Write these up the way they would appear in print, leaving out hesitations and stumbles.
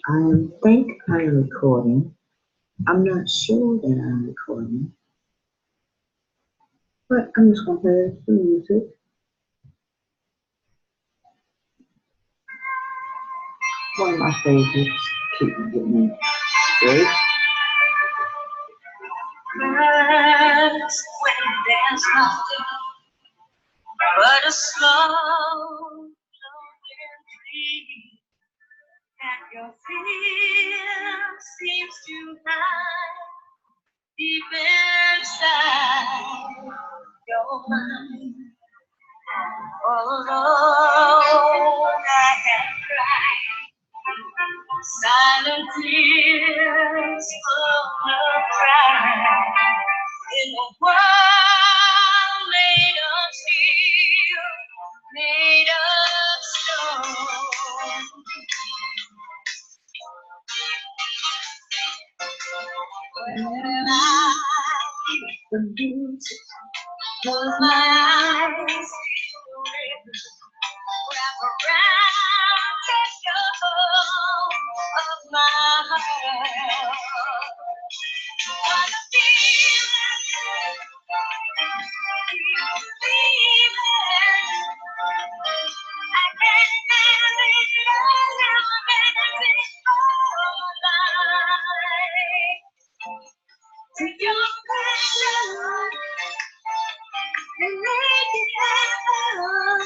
I think I'm recording. I'm not sure that I'm recording, but I'm just gonna play some music. One of my favorites. Keep me getting me straight. When there's nothing but a slow flowing tree, and your fear seems to hide deep inside your mind. All alone I have cried silent tears full of pride in a world made of steel, made of stone. When I the music close my eyes, wrap around, take a hold of my heart. What a feeling, I can't live it all now, dancing for life. To your passion, and make it happen.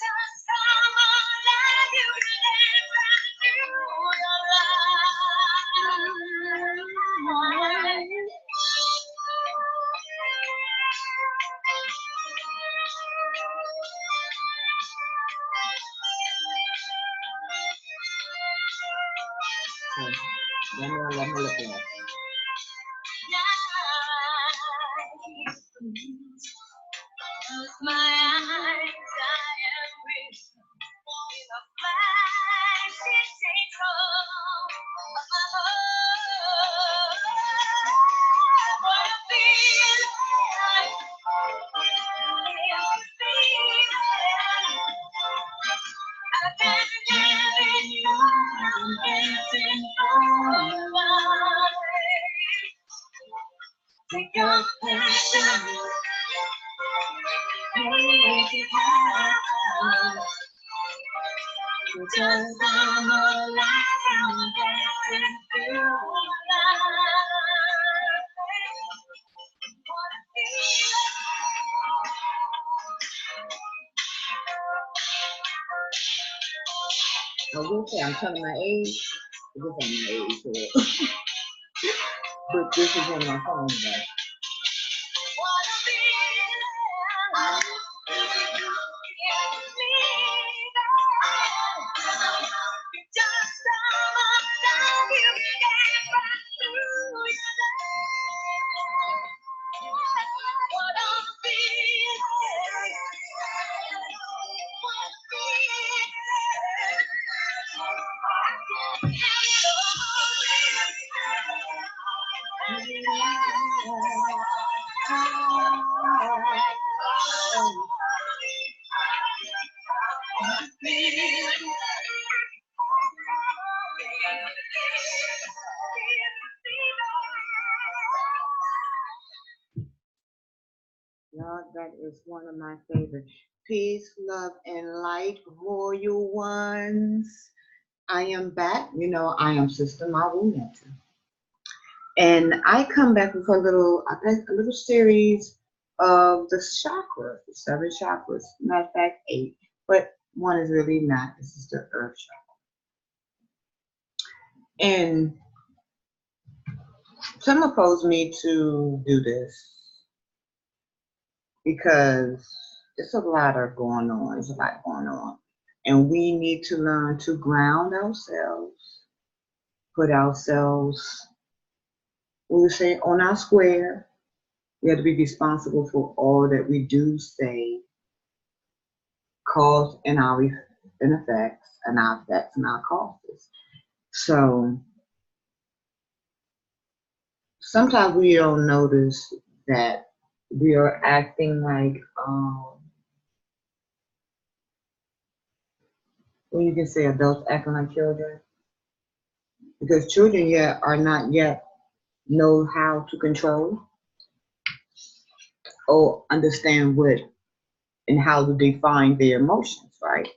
Just come alive, you live right through your life. Let me look at it. Close my eyes, I am rich in a flash, it takes hold of my heart. What a feeling, I can't give it all, I'm dancing for life. Take your passion, make it happen. Just come alive, I'm dancing through life. What a feeling. I will say I'm telling my age. This ain't my age, so. But this is on my phone, though. What a feeling. Just come alive, you get right through your life. What a feeling. What a feeling. I can't Y'all, that is one of my favorites. Peace, love, and light, royal ones. I am back. You know, I am Sister Mawu Ntr. And I come back with a little series of the chakras, the 7 chakras. Matter of fact, 8, but one is really not. This is the earth chakra. And someone posed me to do this because it's a lot going on. There's a lot going on. And we need to learn to ground ourselves, put ourselves, we would say, on our square. We have to be responsible for all that we do say, cause and our effects, and our effects and our causes. So sometimes we don't notice that we are acting like Well, you can say adults acting like children because children yet are not yet know how to control or understand what and how to define their emotions, right?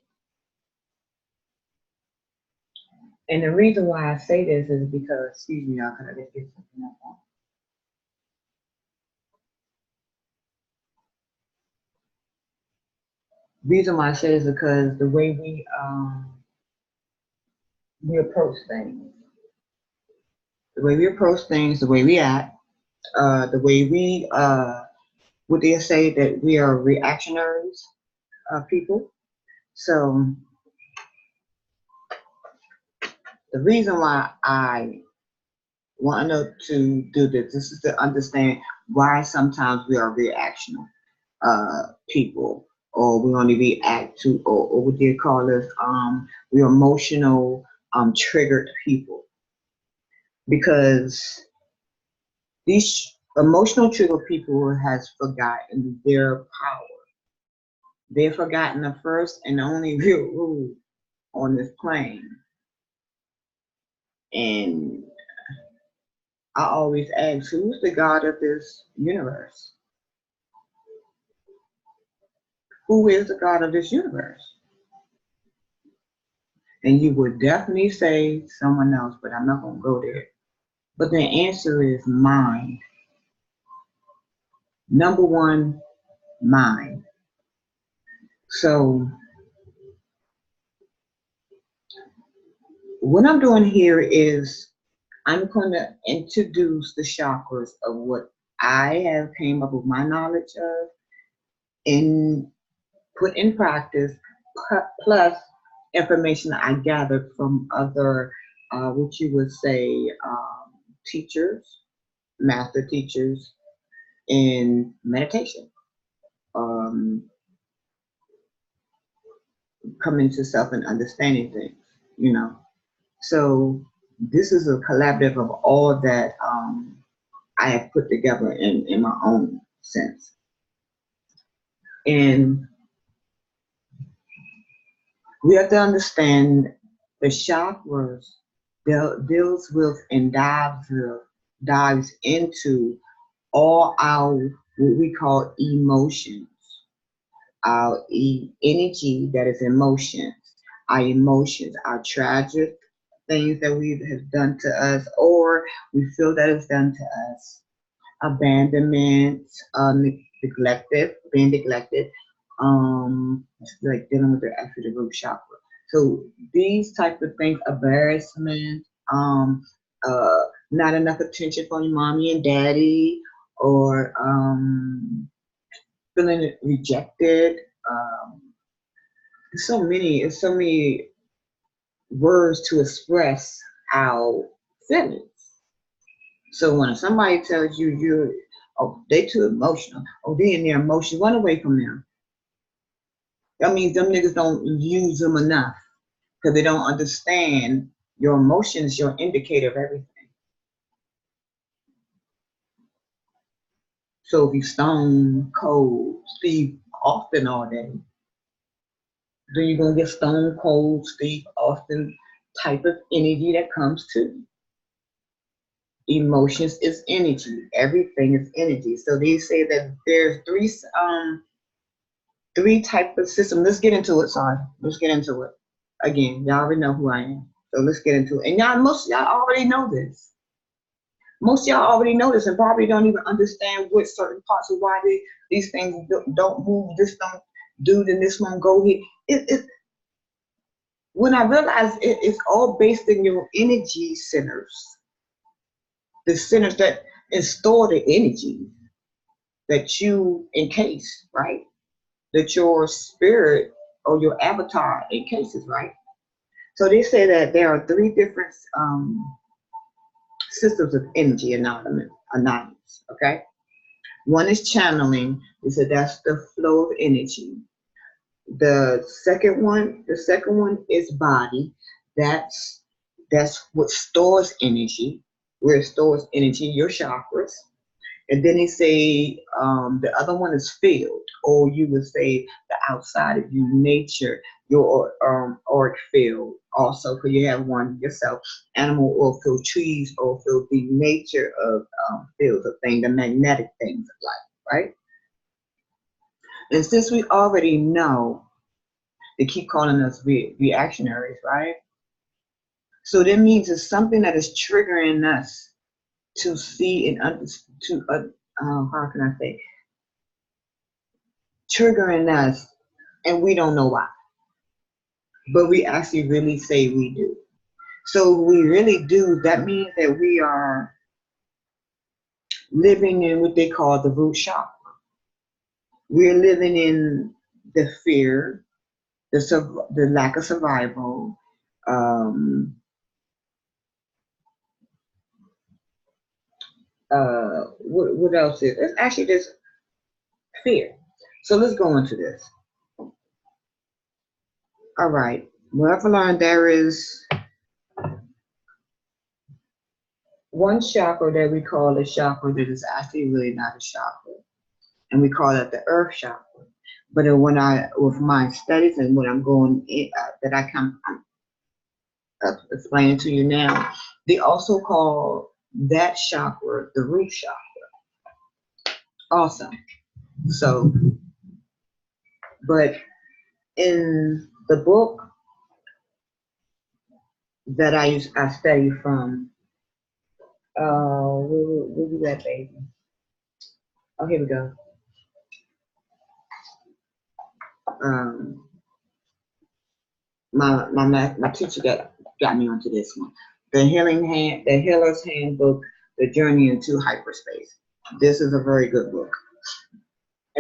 And the reason why I say this is because, excuse me, y'all, can I just get something up on? Reason why I say this is because the way we approach things, the way we approach things, the way we act, the way we would they say that we are reactionaries people. So the reason why I want to do this is to understand why sometimes we are reactional people, or we only react to, or what they call us, we're emotional, triggered people. Because these emotional triggered people has forgotten their power. They've forgotten the first and only real rule on this plane. And I always ask, who's the God of this universe? Who is the God of this universe? And you would definitely say someone else, but I'm not going to go there. But the answer is mind. Number one, mind. So what I'm doing here is I'm going to introduce the chakras of what I have came up with my knowledge of and put in practice, plus information I gathered from other, what you would say, teachers, master teachers in meditation, coming to self and understanding things, you know. So this is a collaborative of all that I have put together in my own sense. And we have to understand the chakras deals with and dives into all our what we call emotions, our energy that is emotions, our tragic things that we have done to us, or we feel that it's done to us, abandonment, being neglected, like dealing with the after the root chakra. So these type of things, embarrassment, uh, not enough attention from your mommy and daddy, or feeling rejected. Um, so many words to express our feelings. So when somebody tells you oh, they too emotional, oh, they in their emotions, run away from them. That means them niggas don't use them enough because they don't understand your emotions, your indicator of everything. So if you stone cold Steve Austin all day, then you're gonna get stone cold Steve Austin type of energy that comes to you. Emotions is energy. Everything is energy. So they say that there's three type of system. Let's get into it. Sorry, let's get into it. Again, y'all already know who I am. So let's get into it. And most of y'all already know this. Most of y'all already know this and probably don't even understand what certain parts of why these things don't move. This don't do, then this won't go here. When I realized it's all based in your energy centers, the centers that store the energy that you encase, right? That your spirit or your avatar encases, right? So they say that there are three different systems of energy anonymous, okay? One is channeling. They said that's the flow of energy. The second one is body. That's what stores energy, where it stores energy, your chakras. And then they say the other one is field, or you would say the outside of you, nature, your auric field. Also, because you have one yourself, animal oil field, trees oil field, the nature of fields of things, the magnetic things of life, right? And since we already know, they keep calling us reactionaries, right? So that means it's something that is triggering us to see and to how can I say, triggering us, and we don't know why, but we actually really say we do. So we really do. That means that we are living in what they call the root chakra. We're living in the fear, the lack of survival. Um, what else is? It's actually just fear. So let's go into this. All right. Well, I've learned there is one chakra that we call a chakra that is actually really not a chakra, and we call it the earth chakra. But when with my studies and when I'm going in, that I'm explaining to you now, they also call that chakra the root chakra. Awesome. So, but in the book that I study from, where we at, baby? Oh, here we go. My teacher got me onto this one. The Healer's Handbook, The Journey into Hyperspace. This is a very good book.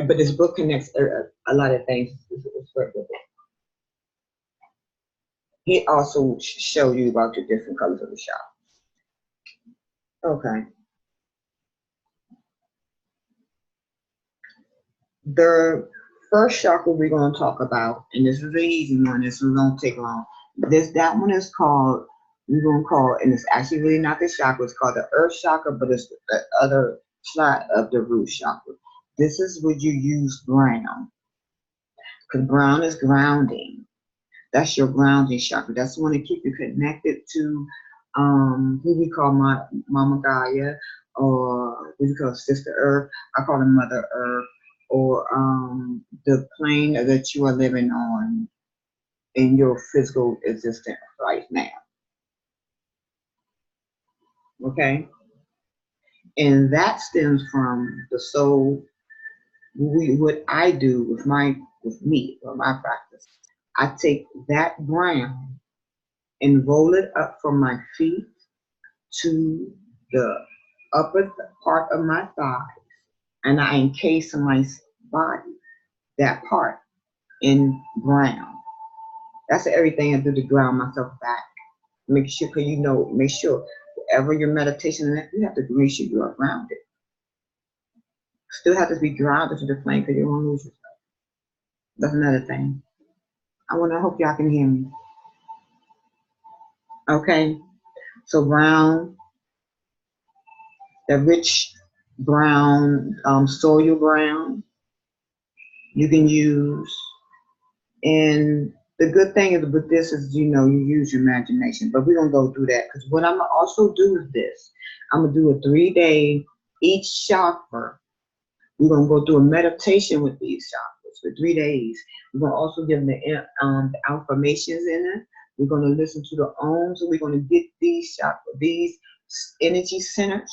But this book connects a lot of things. It's very good. He also showed you about the different colors of the shop. Okay. The first chakra we're going to talk about, and this is an easy one. This one won't take long. That one is called, we're going to call, and it's actually really not the chakra. It's called the earth chakra, but it's the other side of the root chakra. This is where you use brown, because brown is grounding. That's your grounding chakra. That's the one to keep you connected to who we call Mama Gaia, or who we call Sister Earth. I call her Mother Earth, or the plane that you are living on in your physical existence right now. Okay? And that stems from the soul. What I do with my practice, I take that brown and roll it up from my feet to the upper part of my thigh, and I encase my body, that part, in brown. That's everything I do to ground myself back. Make sure, cause make sure wherever your meditation, you have to make sure you are grounded. Still have to be grounded to the plane, cause you won't lose yourself. That's another thing. I hope y'all can hear me. Okay, so brown, the rich brown, soil brown, you can use. And the good thing is with this is, you use your imagination. But we're going to go through that, because what I'm going to also do is this. I'm going to do a 3-day, each chakra. We're going to go through a meditation with these chakras for 3 days. We're going to also give them the affirmations in it. We're going to listen to the ohms, and we're going to get these chakras, these energy centers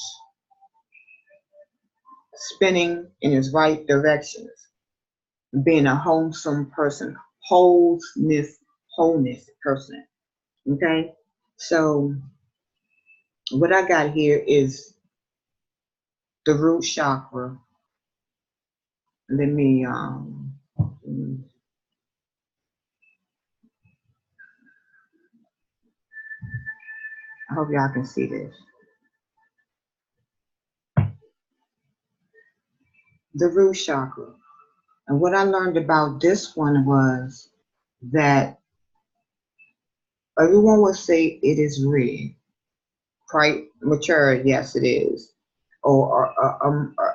spinning in its right directions. Being a wholesome person, wholeness person. Okay, so what I got here is the root chakra. Let me I hope y'all can see this. The root chakra. And what I learned about this one was that everyone will say it is red. Quite mature, yes it is. or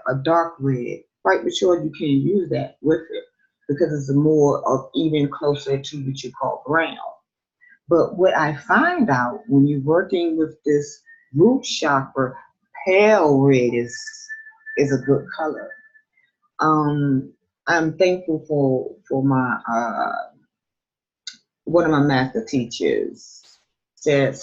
a dark red. Bright mature, you can't use that with it because it's more of even closer to what you call brown. But what I find out when you're working with this root chakra, pale red is a good color. Um, I'm thankful for my one of my master teachers said,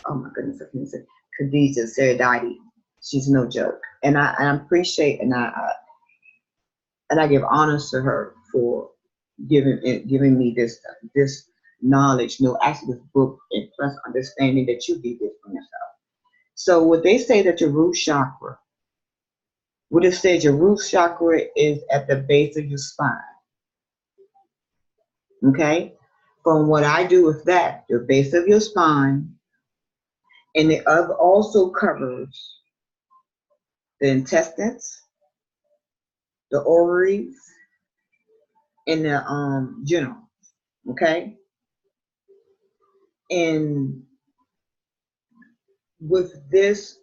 oh my goodness, I can't say Khadija Saradati. She's no joke, and I appreciate and I give honors to her for giving me this knowledge. No, actually, this book and plus understanding that you get this from yourself. So, what they say that your root chakra, what it says, your root chakra is at the base of your spine. Okay, from what I do with that, the base of your spine, and it also covers the intestines, the ovaries, and the general. Okay, and with this,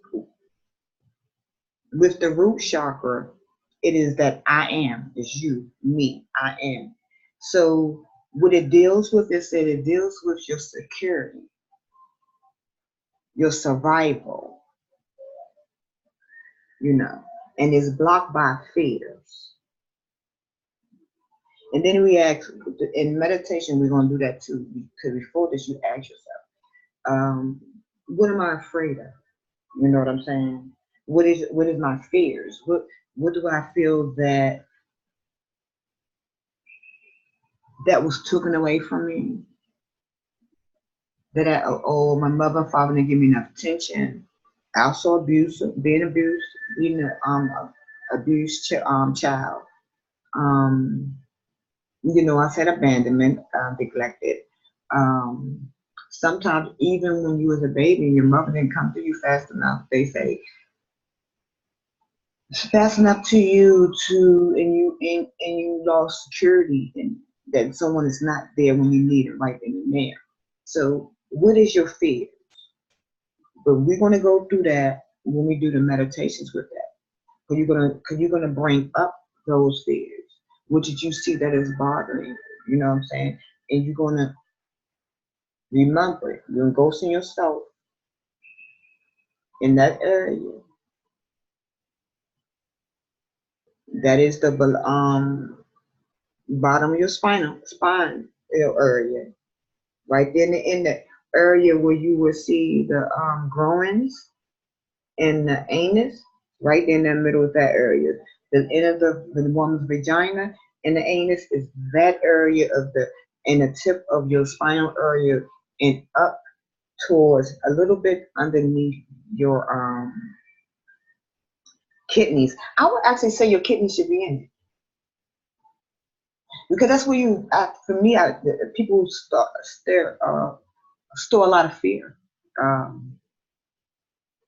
with the root chakra, it is that I am, is you, me, I am. So what it deals with is that it deals with your security, your survival, and it's blocked by fears. And then we ask, in meditation, we're going to do that too, because before this, you ask yourself, what am I afraid of? You know what I'm saying? What is my fears? What do I feel that was taken away from me? That my mother and father didn't give me enough attention. Also being abused, being abused child. Um, I said abandonment, neglected. Um, Sometimes even when you was a baby and your mother didn't come to you fast enough, they say it's fast enough to you and you lost security and that someone is not there when you need it right then and there. So what is your fear? But we're going to go through that when we do the meditations with that. Because you're gonna bring up those fears. What did you see that is bothering you? You know what I'm saying? And you're gonna remember it. You're gonna go see yourself in that area. That is the bottom of your spine area. Right there in the area where you will see the groins and the anus, right in the middle of that area. The end of the woman's vagina and the anus is that area and the tip of your spinal area and up towards a little bit underneath your kidneys. I would actually say your kidneys should be in it because that's where for me, people store a lot of fear and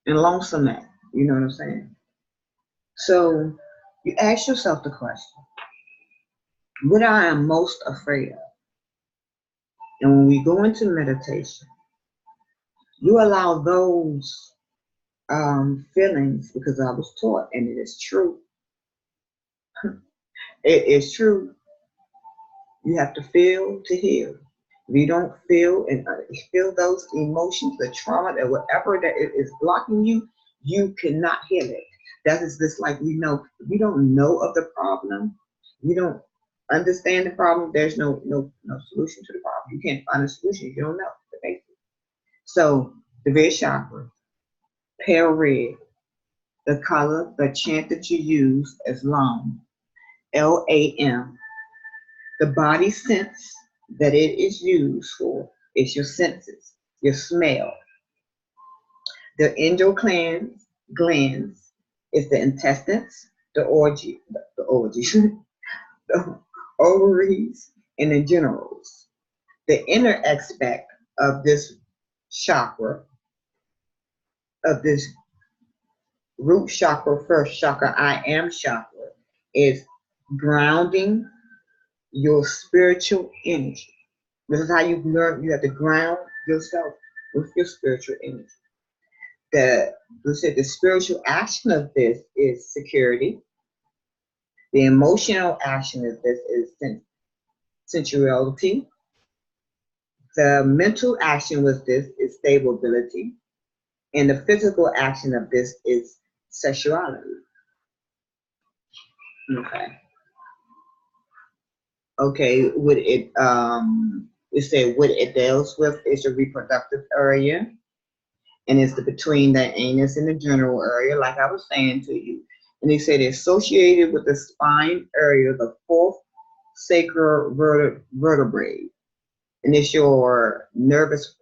lonesomeness. You know what I'm saying? So you ask yourself the question, what I am most afraid of. And when we go into meditation, you allow those feelings, because I was taught, and it is true. It is true. You have to feel to heal. If you don't feel and feel those emotions, the trauma, that whatever that is blocking you, you cannot heal it. That is just like we know. If you don't know of the problem, you don't understand the problem. There's no solution to the problem. You can't find a solution if you don't know the basics. So the red chakra, pale red, the color, the chant that you use is LAM, LAM. The body sense that it is used for is your senses, your smell. The glands is the intestines, the the ovaries, and the generals. The inner aspect of this chakra, of this root chakra, first chakra, I am chakra, is grounding your spiritual energy. This is how you learn. You have to ground yourself with your spiritual energy. We said the spiritual action of this is security. The emotional action of this is sensuality. The mental action with this is stability. And the physical action of this is sexuality. Okay. Okay, it said what it deals with is the reproductive area, and it's between the anus and the general area, like I was saying to you. And they said associated with the spine area, the fourth sacral vertebrae. And it's your nervous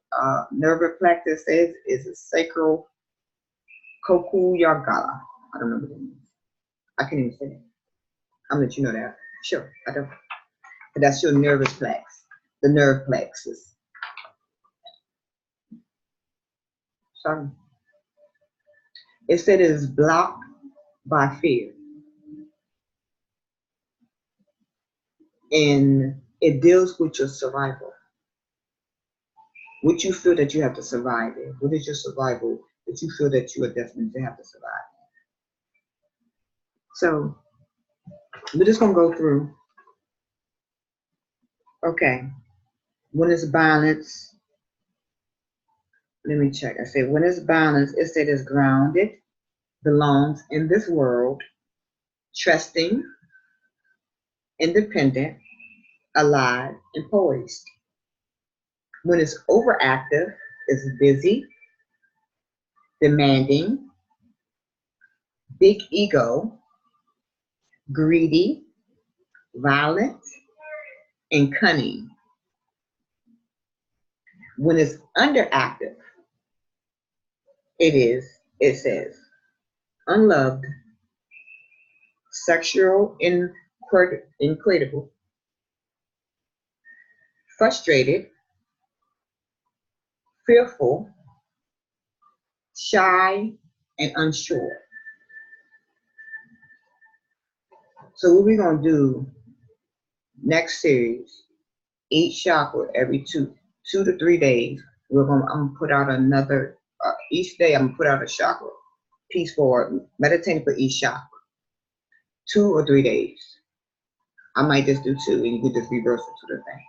plexus is a sacral kokuyagala. I don't know what it means. I can't even say it. I'm gonna let you know that. Sure, I don't. But that's your nervous plex, the nerve plexus. Sorry. It said it is blocked by fear. And it deals with your survival. What you feel that you have to survive in. What is your survival that you feel that you are destined to have to survive in? So we're just gonna go through. Okay. When it's balance, let me check. I said when it's balanced, it said it's grounded, belongs in this world, trusting, independent, alive, and poised. When it's overactive, it's busy, demanding, big ego, greedy, violent, and cunning. When it's underactive, it says, unloved, sexual, incredible, frustrated, fearful, shy, and unsure. So what we're gonna do next series, each chakra every 2 to 3 days. I'm gonna put out another. Each day I'm gonna put out a chakra piece for meditating for each chakra. 2 or 3 days. I might just do 2, and you can just reverse it to the thing.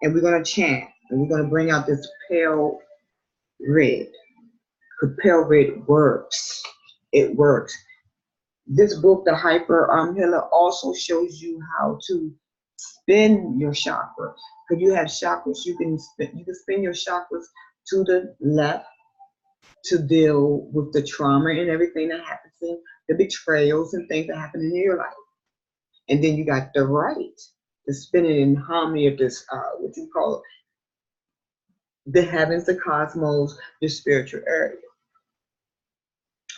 And we're gonna chant, and we're gonna bring out this pale red. Because pale red works. It works. This book, the Hyper Healer, also shows you how to spin your chakras. Because you have chakras, you can spin your chakras to the left to deal with the trauma and everything that happens in the betrayals and things that happen in your life. And then you got the right to spin it in harmony of this, what you call the heavens, the cosmos, the spiritual area.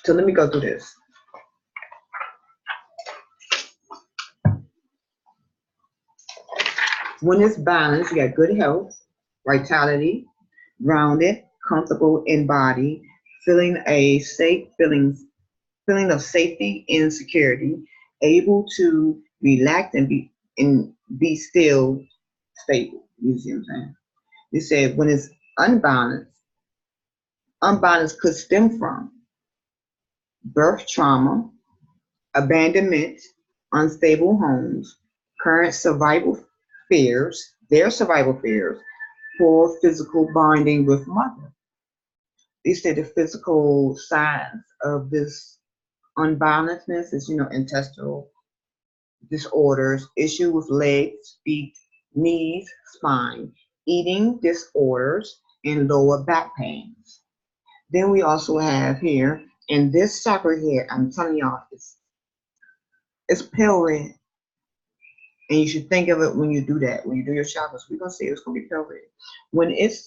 So let me go through this. When it's balanced, you got good health, vitality, grounded, comfortable in body, feeling of safety and security, able to relax and be still, stable. You see what I'm saying? You said when it's unbalanced could stem from birth trauma, abandonment, unstable homes, current their survival fears, poor physical bonding with mother. They say the physical signs of this unbalancedness is, intestinal disorders, issue with legs, feet, knees, spine, eating disorders, and lower back pains. Then we also have here, and this chakra here, I'm telling y'all, it's pale red. And you should think of it when you do that. When you do your chakras, we're going to say it's going to be pale red. When it's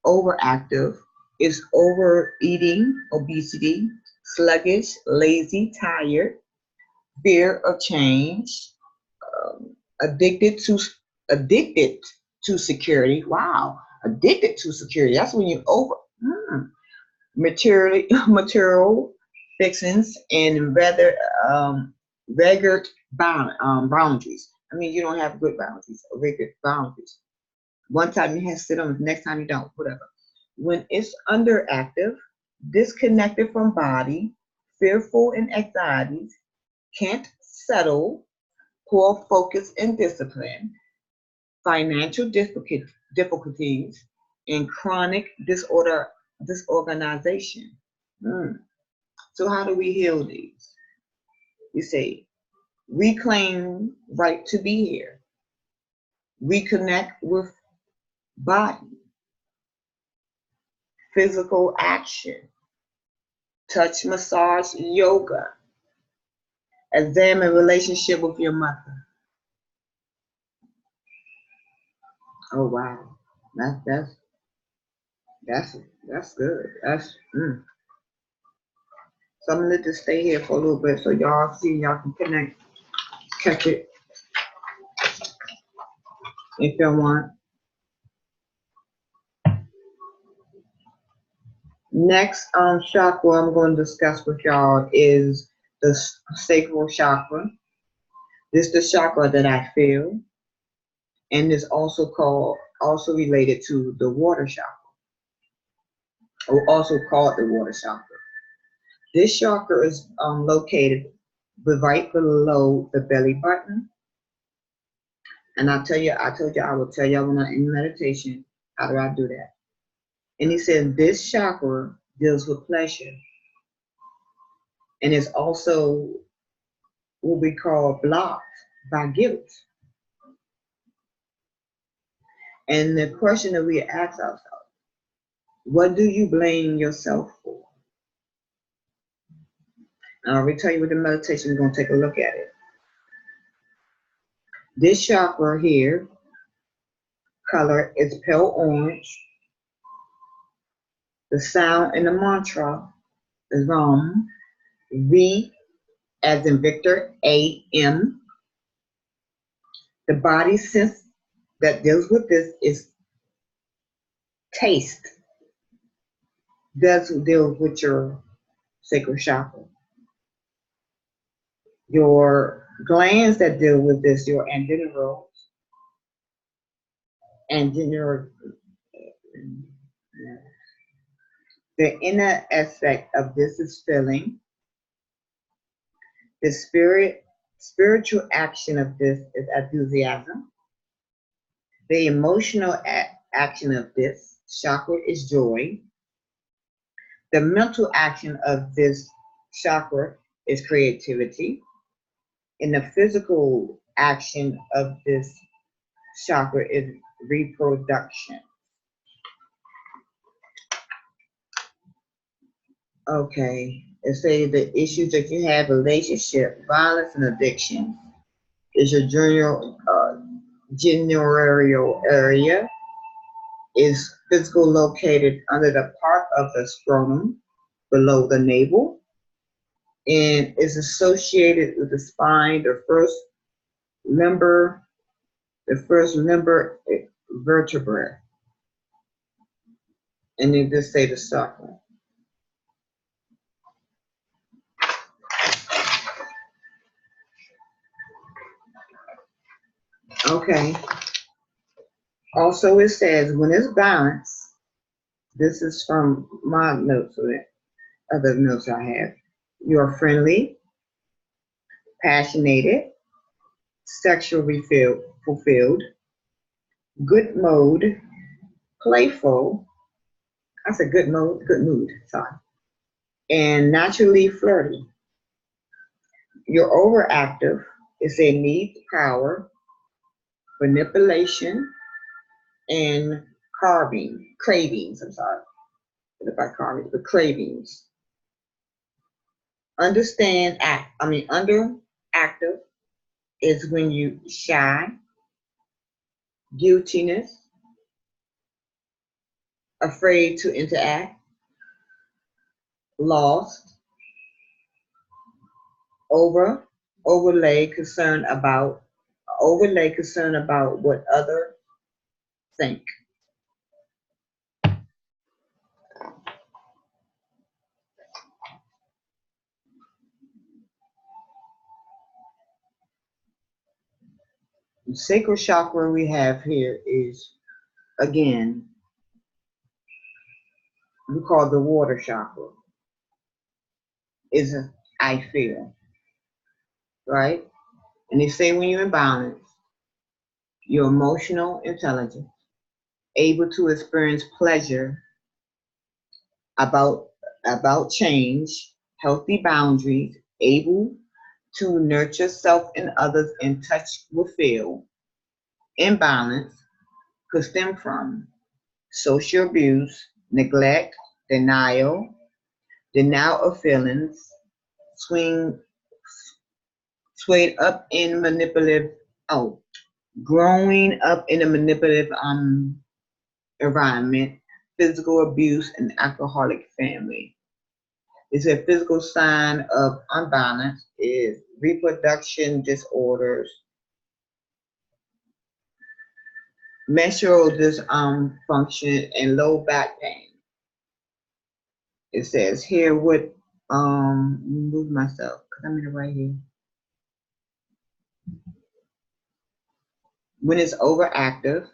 overactive, it's overeating, obesity, sluggish, lazy, tired, fear of change, addicted to security. Wow, addicted to security. That's when you material fixings and rather regular boundaries. I mean, you don't have good boundaries or regular boundaries. One time you have to sit on, the next time you don't, whatever. When it's underactive, disconnected from body, fearful and anxieties, can't settle, poor focus and discipline, financial difficulties, and chronic disorganization. Mm. So how do we heal these? We say, reclaim right to be here. Reconnect with body, physical action, touch, massage, yoga, examine relationship with your mother. Oh wow, that's that's good. That's So I'm gonna let this stay here for a little bit so y'all see, y'all can connect, catch it if y'all want. Next chakra I'm going to discuss with y'all is the sacral chakra. This is the chakra that I feel, and is also related to the water chakra, or also called the water chakra. This chakra is located right below the belly button. And I told you I will tell y'all when I'm in meditation, how do I do that? And he said this chakra deals with pleasure. And it's also what we call blocked by guilt. And the question that we ask ourselves, what do you blame yourself for? And I'll tell you with the meditation, we're going to take a look at it. This chakra here, color is pale orange. The sound in the mantra is V as in Victor, A-M. The body sense that deals with this is taste. Does deal with your sacral chakra. Your glands that deal with this, your adrenal, the inner aspect of this is feeling. The spiritual action of this is enthusiasm. The emotional action of this chakra is joy. The mental action of this chakra is creativity. And the physical action of this chakra is reproduction. Okay, it say the issues that you have, relationship, violence, and addiction is your general area. Is physical located under the part of the scrotum below the navel, and is associated with the spine, the first limber vertebra, and then just say the chakra. Okay. Also, it says when it's balanced, this is from my notes, or the other notes I have. You're friendly, passionate, sexually fulfilled, good mode, playful. I said good mode, good mood, sorry. And naturally flirty. You're overactive. It's a need power, manipulation, and cravings. I'm sorry. About carving, but cravings. Underactive is when you shy, guiltiness, afraid to interact, lost, overlay concern about what others think. The sacral chakra we have here is, again, we call the water chakra, is I feel, right? And they say when you're in balance, you're emotional intelligence, able to experience pleasure about change, healthy boundaries, able to nurture self and others in touch with feel. Imbalance could stem from social abuse, neglect, denial of feelings, swing swayed up in manipulative oh growing up in a manipulative environment, physical abuse, and alcoholic family. It's a physical sign of unbalance is reproduction disorders, menstrual dysfunction, and low back pain. It says here what move myself because I'm in it right here. When it's overactive,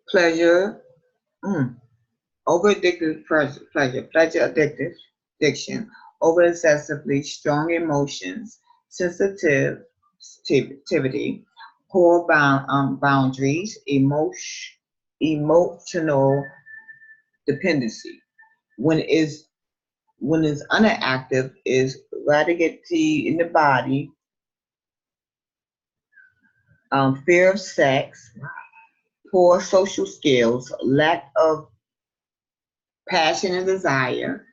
pleasure, over addictive pleasure addiction, over excessively strong emotions, sensitivity, poor boundaries, emotional dependency. When is when it's underactive is radicality in the body, fear of sex, poor social skills, lack of passion and desire,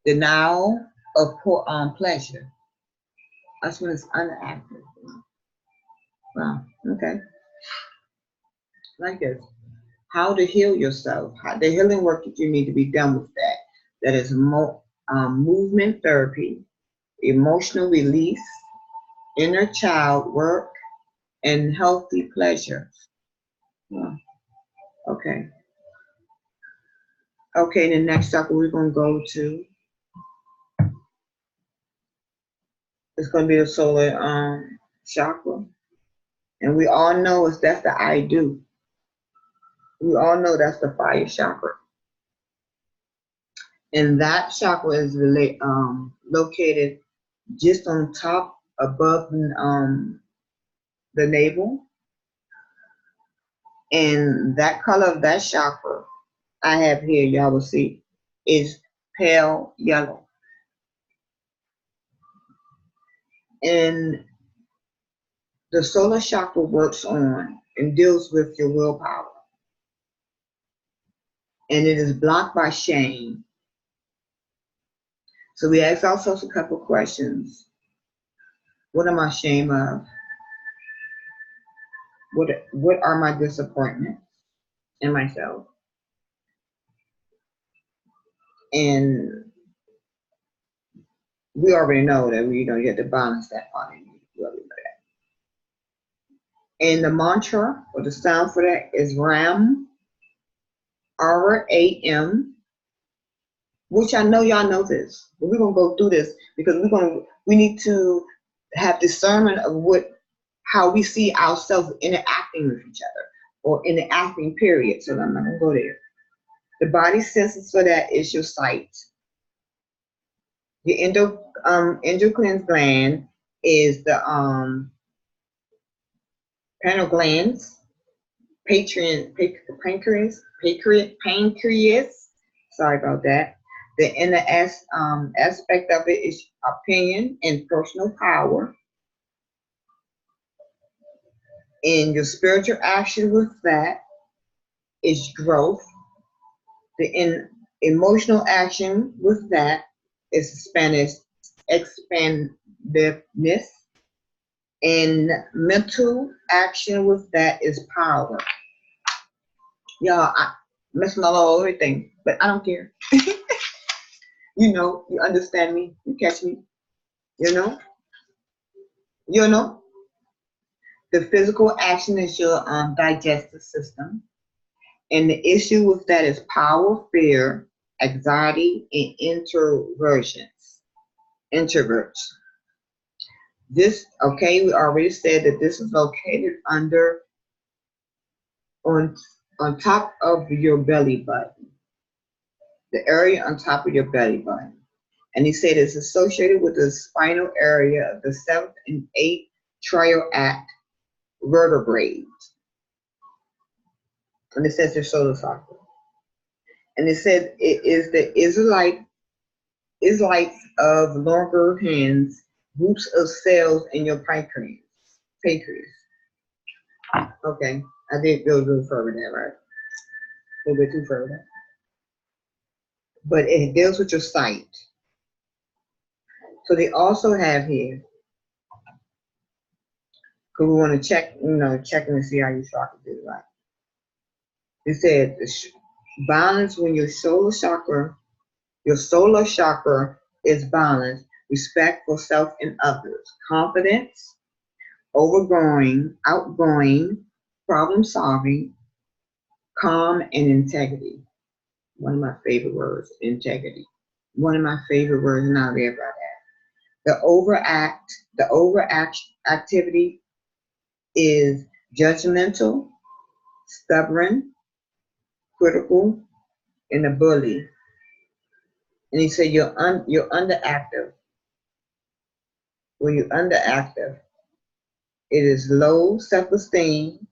denial of poor pleasure. That's when it's underactive. Wow. Okay. Like this. How to heal yourself. The healing work that you need to be done with that. That is movement therapy, emotional release, inner child work, and healthy pleasure. Yeah. Okay. Okay, the next chakra we're going to go to is going to be the solar chakra. And we all know that's the I do. We all know that's the fire chakra. And that chakra is located just on top above the navel. And that color of that chakra I have here, y'all will see, is pale yellow. And the solar chakra works on and deals with your willpower. And it is blocked by shame. So we ask ourselves a couple questions. What am I ashamed of? What are my disappointments in myself? And we already know that we don't get to balance that part. We already know that. And the mantra or the sound for that is Ram, RAM, which I know y'all know this, but we're gonna go through this because we need to have discernment of how we see ourselves interacting with each other or interacting period. So I'm not gonna go there. The body senses for that is your sight. Your endocrine gland is the pineal glands, pancreas. Sorry about that. The inner aspect of it is opinion and personal power. And your spiritual action with that is growth. The emotional action with that is Spanish expansiveness. And mental action with that is power. Y'all, I messing all everything, but I don't care. You know, you understand me, you catch me, you know? You know? The physical action is your digestive system. And the issue with that is power, fear, anxiety, and introverts. This, okay, we already said that this is located on on top of your belly button, the area on top of your belly button. And he said it's associated with the spinal area of the 7th and 8th triac vertebrae. And it says the solar chakra. And it said it is the Israelites of longer hands, groups of cells in your pancreas. Okay, I did go a little further there, right? A little bit too further. But it deals with your sight. So they also have here, because we want to check, checking to see how your chakra do, right? It said balance when your solar chakra is balanced, respect for self and others, confidence, outgoing, problem solving, calm, and integrity. One of my favorite words, integrity. One of my favorite words, and I'll live by that. The overactivity is judgmental, stubborn, critical, and a bully. And he said you're underactive. When you're underactive, it is low self-esteem.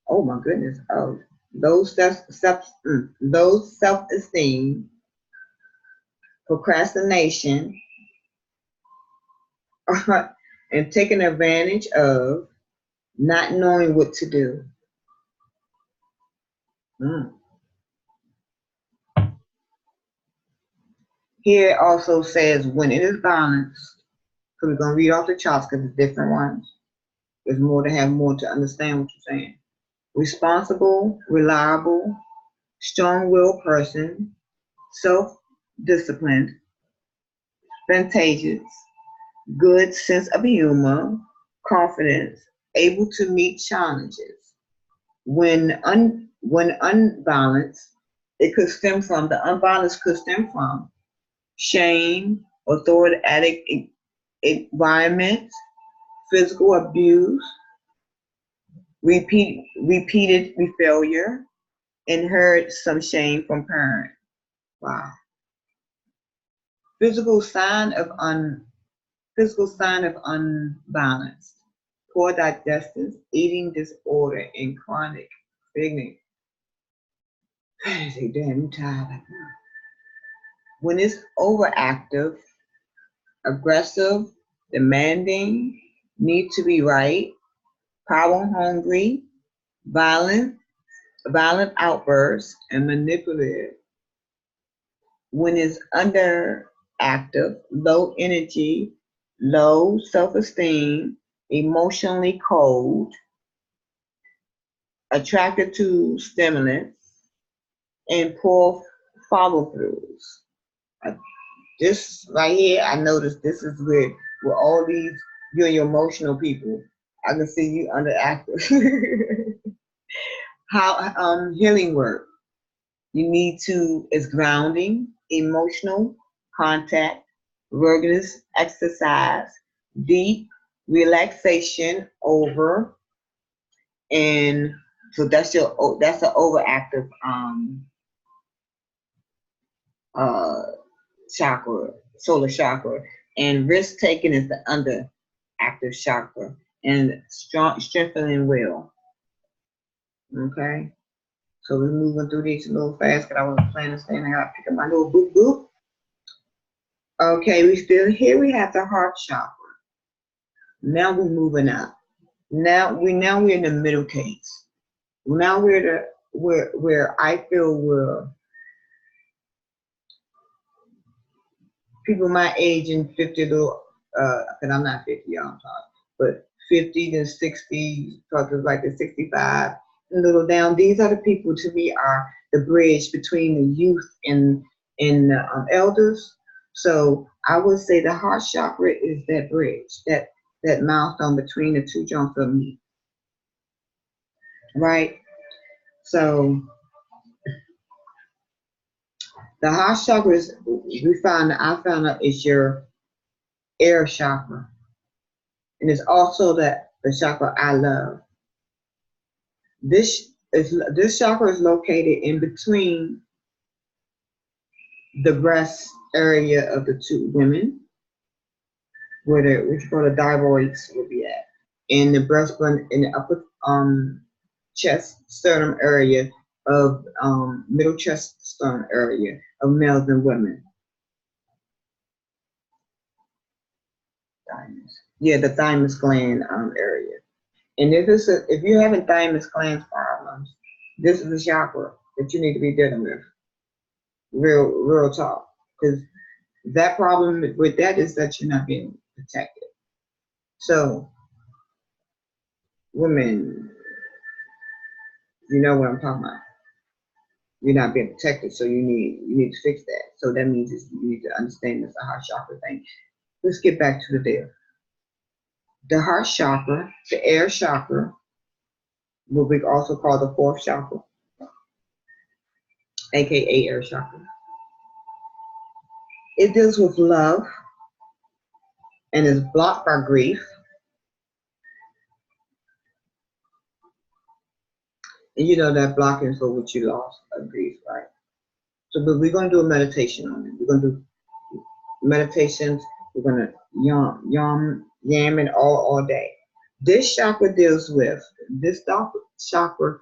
Oh my goodness. Oh, low self-esteem, procrastination, and taking advantage of, not knowing what to do. Here it also says when it is balanced, so we're going to read off the charts because it's different ones. There's more to understand what you're saying. Responsible, reliable, strong-willed person, self-disciplined, spontaneous, good sense of humor, confidence, able to meet challenges. When unbalanced, the unbalance could stem from shame, authoritative environment, physical abuse, repeated failure, inherit some shame from parent. Wow. Physical sign of unbalance, poor digestion, eating disorder, and chronic fatigue. I say, damn, you tired like that. When it's overactive, aggressive, demanding, need to be right, power hungry, violent outbursts, and manipulative. When it's underactive, low energy, low self-esteem, emotionally cold, attracted to stimulants, and poor follow-throughs. This right here, I noticed this is with all these, you're your emotional people. I can see you underactive. How healing work. You need to, is grounding, emotional contact, rigorous exercise, deep relaxation over, and so that's an overactive chakra, solar chakra, and risk taking is the underactive chakra, and strengthening will. Okay. So we're moving through these a little fast because I wasn't planning to stay in there. I pick up my little boop. Okay, we still here. We have the heart chakra. Now we're moving up. Now we're in the middle case. Now we're where I feel we're people my age and 50 little and I'm not 50, y'all, I'm sorry, but 50 to 60, probably like the 65. A little down. These are the people to me are the bridge between the youth and elders. So I would say the heart chakra is that bridge, that milestone between the two joints of me. Right? So the heart chakra is, I found out is your air chakra. And it's also the chakra I love. This chakra is located in between the breast area of the two women, where the which call the divoids will be at, in the breastbone, in the upper chest sternum area of middle chest sternum area of males and women. Thymus. Yeah, the thymus gland area. And if you're having thymus gland problems, this is a chakra that you need to be dealing with. Real talk. Because that problem with that is that you're not being protected. So, women, you know what I'm talking about. You're not being protected, so you need to fix that. So that means you need to understand this heart chakra thing. Let's get back to the deal. The heart chakra, the air chakra, what we also call the fourth chakra, aka air chakra. It deals with love and is blocked by grief. And you know that blocking is for what you lost of grief, right? So, but we're going to do a meditation on it. We're going to do meditations. We're going to yam it all day. This chakra deals with, this chakra,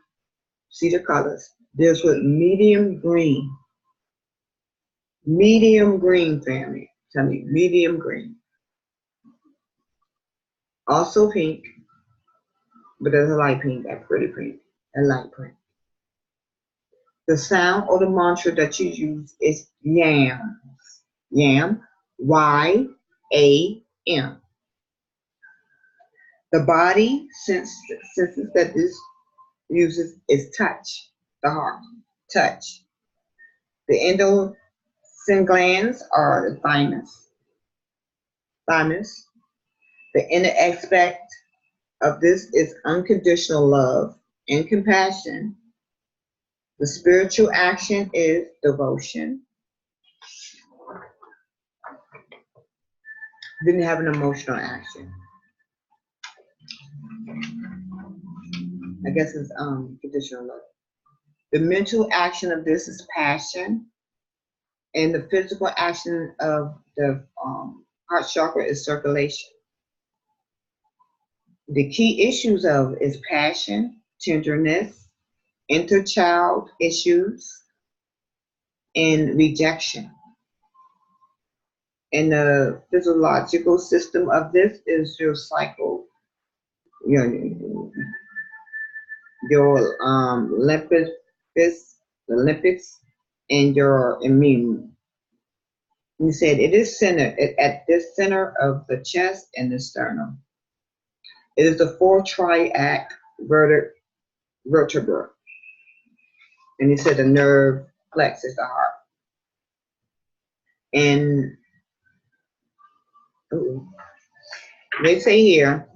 see the colors, deals with medium green. Medium green, family. Tell me, medium green. Also pink, but there's a light pink, that pretty pink, a light pink. The sound or the mantra that you use is YAM. YAM, Y-A-M. The body senses that this uses is touch, the heart, touch. The endocrine glands are the thymus. The inner aspect of this is unconditional love and compassion. The spiritual action is devotion. Didn't have an emotional action. I guess it's conditional love. The mental action of this is passion, and the physical action of the heart chakra is circulation. The key issues of is passion, tenderness, interchild issues, and rejection. And the physiological system of this is your cycle, your lipids, and your immune. You said it is centered at this center of the chest and the sternum. It is the fourth triac vertebra. And he said the nerve plexus, the heart. And they say here,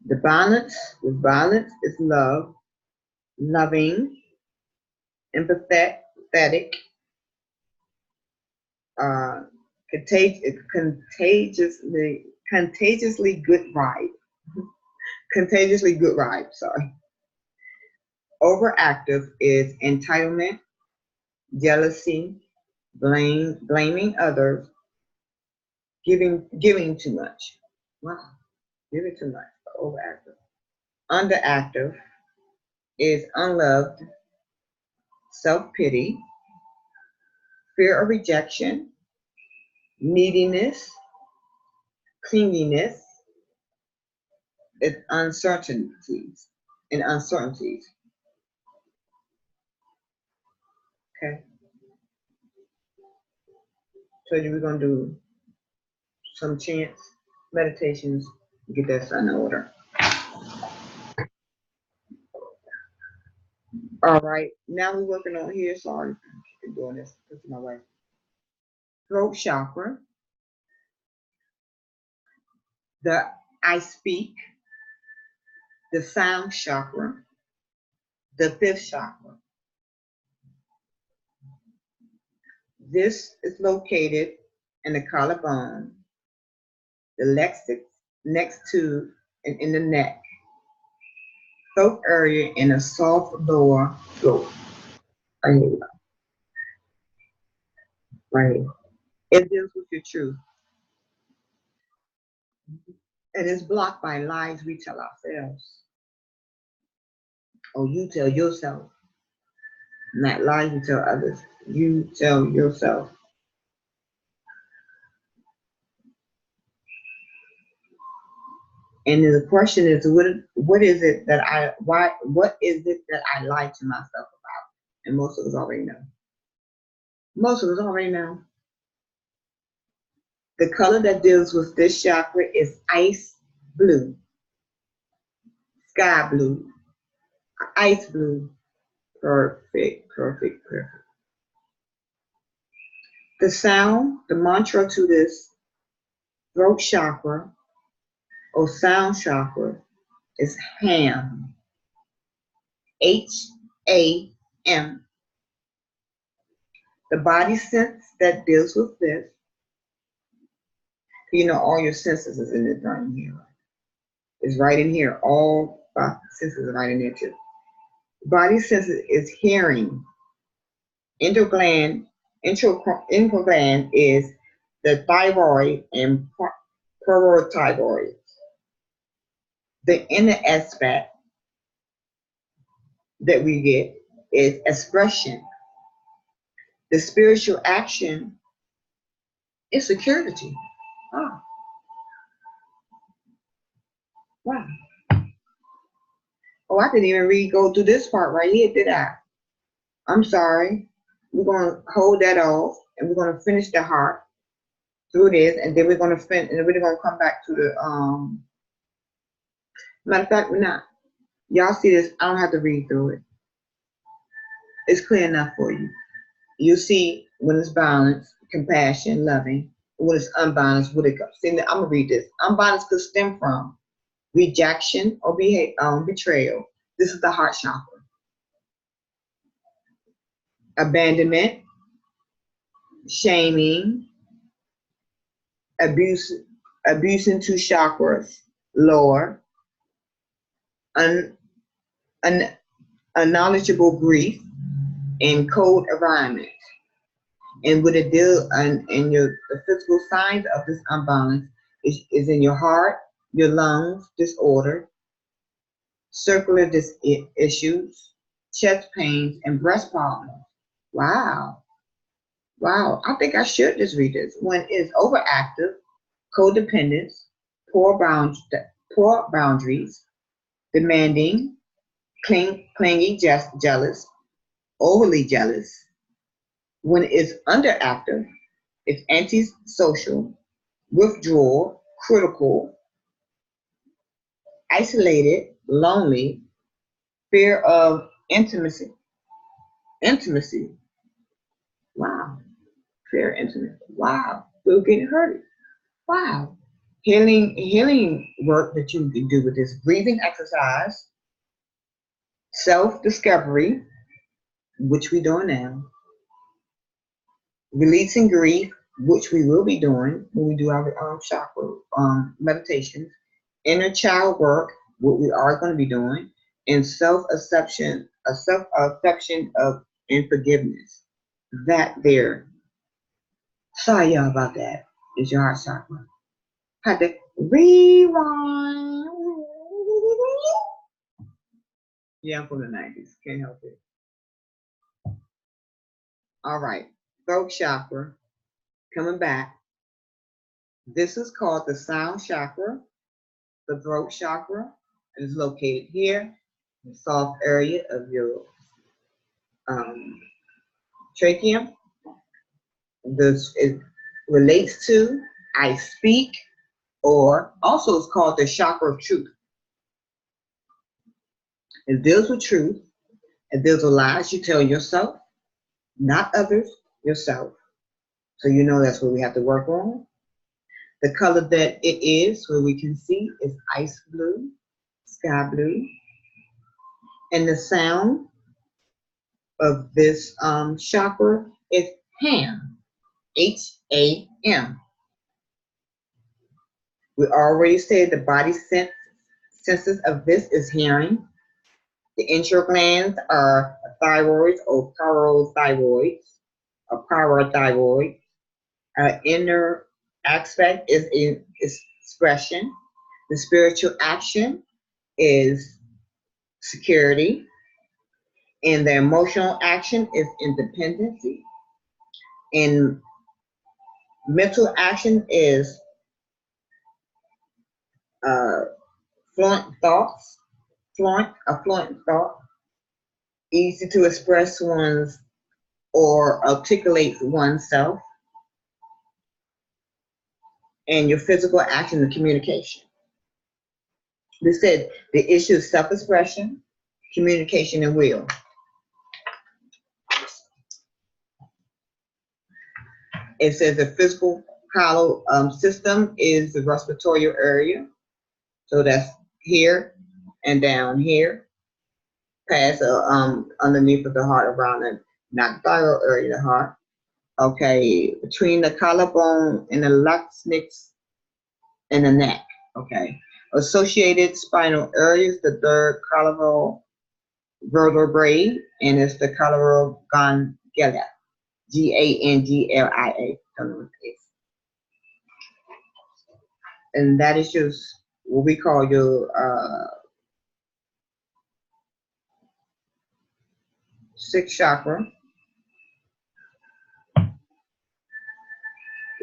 the balance is love, loving, empathetic, contagiously good vibe. Contagiously good vibe, sorry. Overactive is entitlement, jealousy, blaming others, giving too much. Wow, giving too much. Overactive. Underactive is unloved, self-pity, fear of rejection, neediness, clinginess, it's uncertainties. Okay. So we're gonna do some chants, meditations, get that sun in order. All right, now we're working on here. Sorry, I'm doing this my way. Throat chakra, the I speak, the sound chakra, the fifth chakra. This is located in the collarbone, the lexic next to and in the neck. throat area and a soft lower throat. Right here, right here. It deals with your truth. And it's blocked by lies we tell ourselves. Or you tell yourself. Not lies you tell others. You tell yourself. And the question is, what is it that what is it that I lie to myself about? And most of us already know. Most of us already know. The color that deals with this chakra is ice blue, sky blue, ice blue. Perfect, perfect, perfect. The sound, the mantra to this throat chakra or sound chakra is ham. Ham. The body sense that deals with this, you know, all your senses is in this right here. It's right in here. All senses are right in there too. Body senses is hearing. Intergland, intergland is the thyroid and parathyroid. The inner aspect that we get is expression. The spiritual action is security. Oh, wow. Oh, I didn't even go through this part right here, did I? I'm sorry. We're going to hold that off, and we're going to finish the heart through this, and then we're going to finish, and then we're going to come back to the matter of fact, we're not. Y'all see this? I don't have to read through it. It's clear enough for you. You see when it's balanced, compassion, loving. When it's unbalanced, what it comes. See, I'm gonna read this. Unbalanced could stem from rejection or betrayal. This is the heart chakra. Abandonment, shaming, abuse, abusing two chakras, lower, un, un, unknowledgeable grief, and cold environment. And with a deal and the physical signs of this unbalance is in your heart, your lungs disorder, circular issues, chest pains, and breast problems. Wow. Wow. I think I should just read this. When it's overactive, codependence, poor, bound, poor boundaries, demanding, clingy, jealous, overly jealous. When it's underactive, it's antisocial, withdrawal, critical, isolated, lonely, fear of intimacy. Intimacy. Wow. Fear of intimacy. Wow. We're getting hurt. Wow. Healing work that you can do with this breathing exercise, self-discovery, which we're doing now, releasing grief, which we will be doing when we do our chakra meditations, inner child work, what we are going to be doing, and self-acceptance, a self-acceptance of and forgiveness. That there. Sorry y'all about that. Is your heart chakra. Had to rewind. Yeah, I'm from the 90s. Can't help it. All right. Throat chakra. Coming back. This is called the sound chakra. The throat chakra is located here, the soft area of your trachea. This it relates to I speak, or also it's called the chakra of truth. It deals with truth. It deals with lies you tell yourself, not others, yourself. So you know that's what we have to work on. The color that it is, where we can see, is ice blue, sky blue. And the sound of this chakra is ham, Ham. We already said the body senses of this is hearing, The intro glands are thyroids or parathyroids or parathyroid. Inner aspect is in expression. The spiritual action is security. And the emotional action is independency. And mental action is uh, fluent thoughts, fluent thought, easy to express one's or articulate oneself, and your physical action and communication. They said the issue is self-expression, communication, and will. It says the physical hollow system is the respiratory area. So that's here and down here, past underneath of the heart, around the not thyroid area of the heart. Okay, between the collarbone and the locksnicks and the neck. Okay, associated spinal areas, the third collarbone vertebrae, and it's the collarbone ganglia, Ganglia. And that is just what we call your sixth chakra.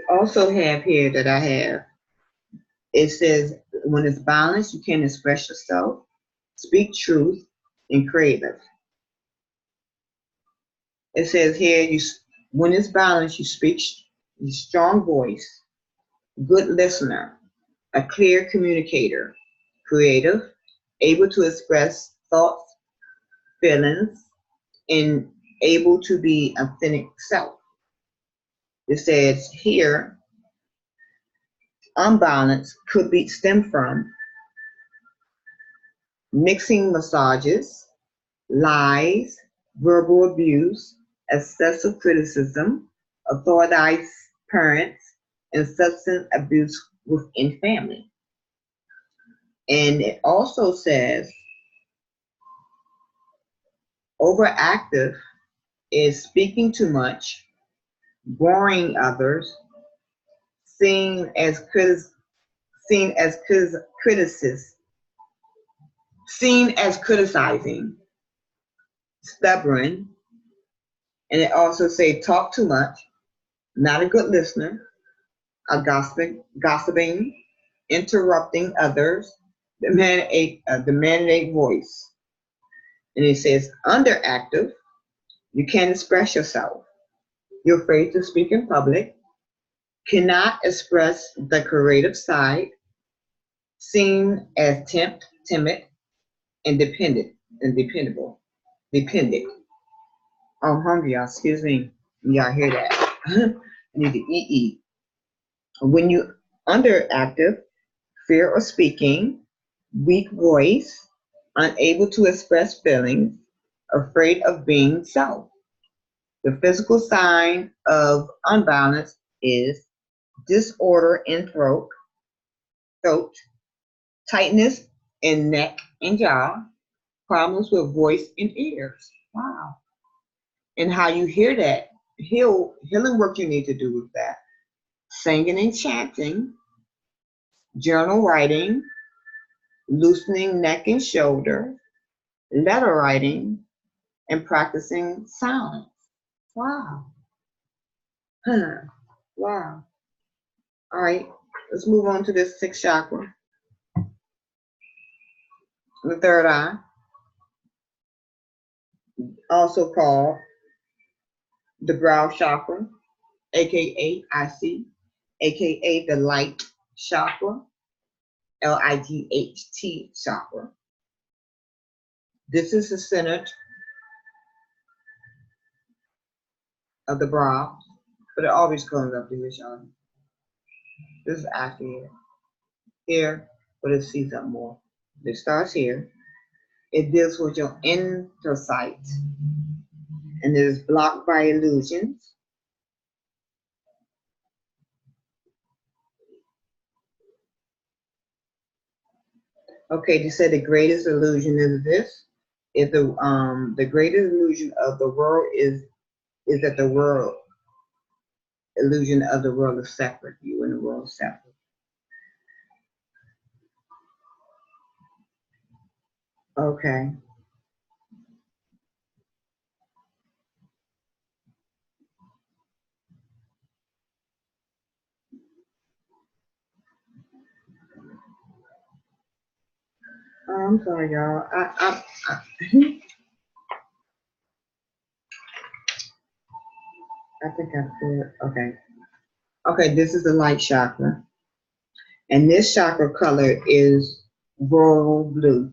Also have here that I have, it says when it's balanced, you can express yourself, speak truth, and creative. It says here, when it's balanced, you speak a strong voice, good listener, a clear communicator, creative, able to express thoughts, feelings, and able to be authentic self. It says here, unbalanced could be stem from mixing massages, lies, verbal abuse, excessive criticism, authorized parents, and substance abuse within family. And it also says overactive is speaking too much, boring others, seen as criticizing, stubborn, and it also say talk too much, not a good listener, a gossiping, interrupting others, demanding a voice. And it says underactive, you can't express yourself. You're afraid to speak in public, cannot express the creative side, seen as timid, and dependent. I'm hungry, y'all. Excuse me. Y'all hear that? I need to eat. When you underactive, fear of speaking, weak voice, unable to express feelings, afraid of being self. The physical sign of unbalance is disorder in throat, tightness in neck and jaw, problems with voice and ears. Wow. And how you hear that, healing work you need to do with that. Singing and chanting, journal writing, loosening neck and shoulder, letter writing, and practicing silence. Wow. Huh. Wow. All right, let's move on to this sixth chakra, the third eye, also called the brow chakra, aka IC, aka the light chakra, LIGHT chakra. This is the center of the brow, but it always comes up to here, Sean. This is actually here, but it sees up more. It starts here. It deals with your inner sight, and it is blocked by illusions. Okay, they said the greatest illusion is this. If the greatest illusion of the world is that the world illusion of the world is separate. You and the world is separate. Okay. Oh, I'm sorry, y'all. I think I said okay. Okay, this is the light chakra, and this chakra color is royal blue,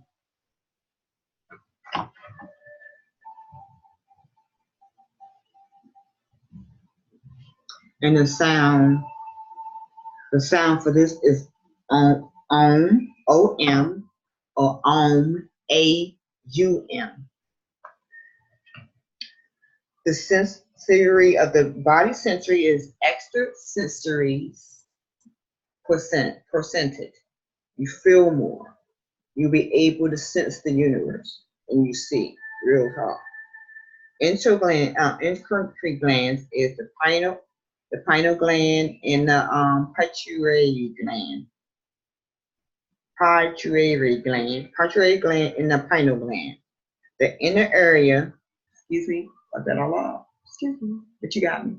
and the sound for this is om or om aum. The sensory of the body sensory is extrasensory percentage. You feel more. You'll be able to sense the universe and you see real talk. Endocrine glands is the pineal gland, and the pituitary gland, and the pineal gland. The inner area, excuse me, was that all off? Excuse me, but you got me.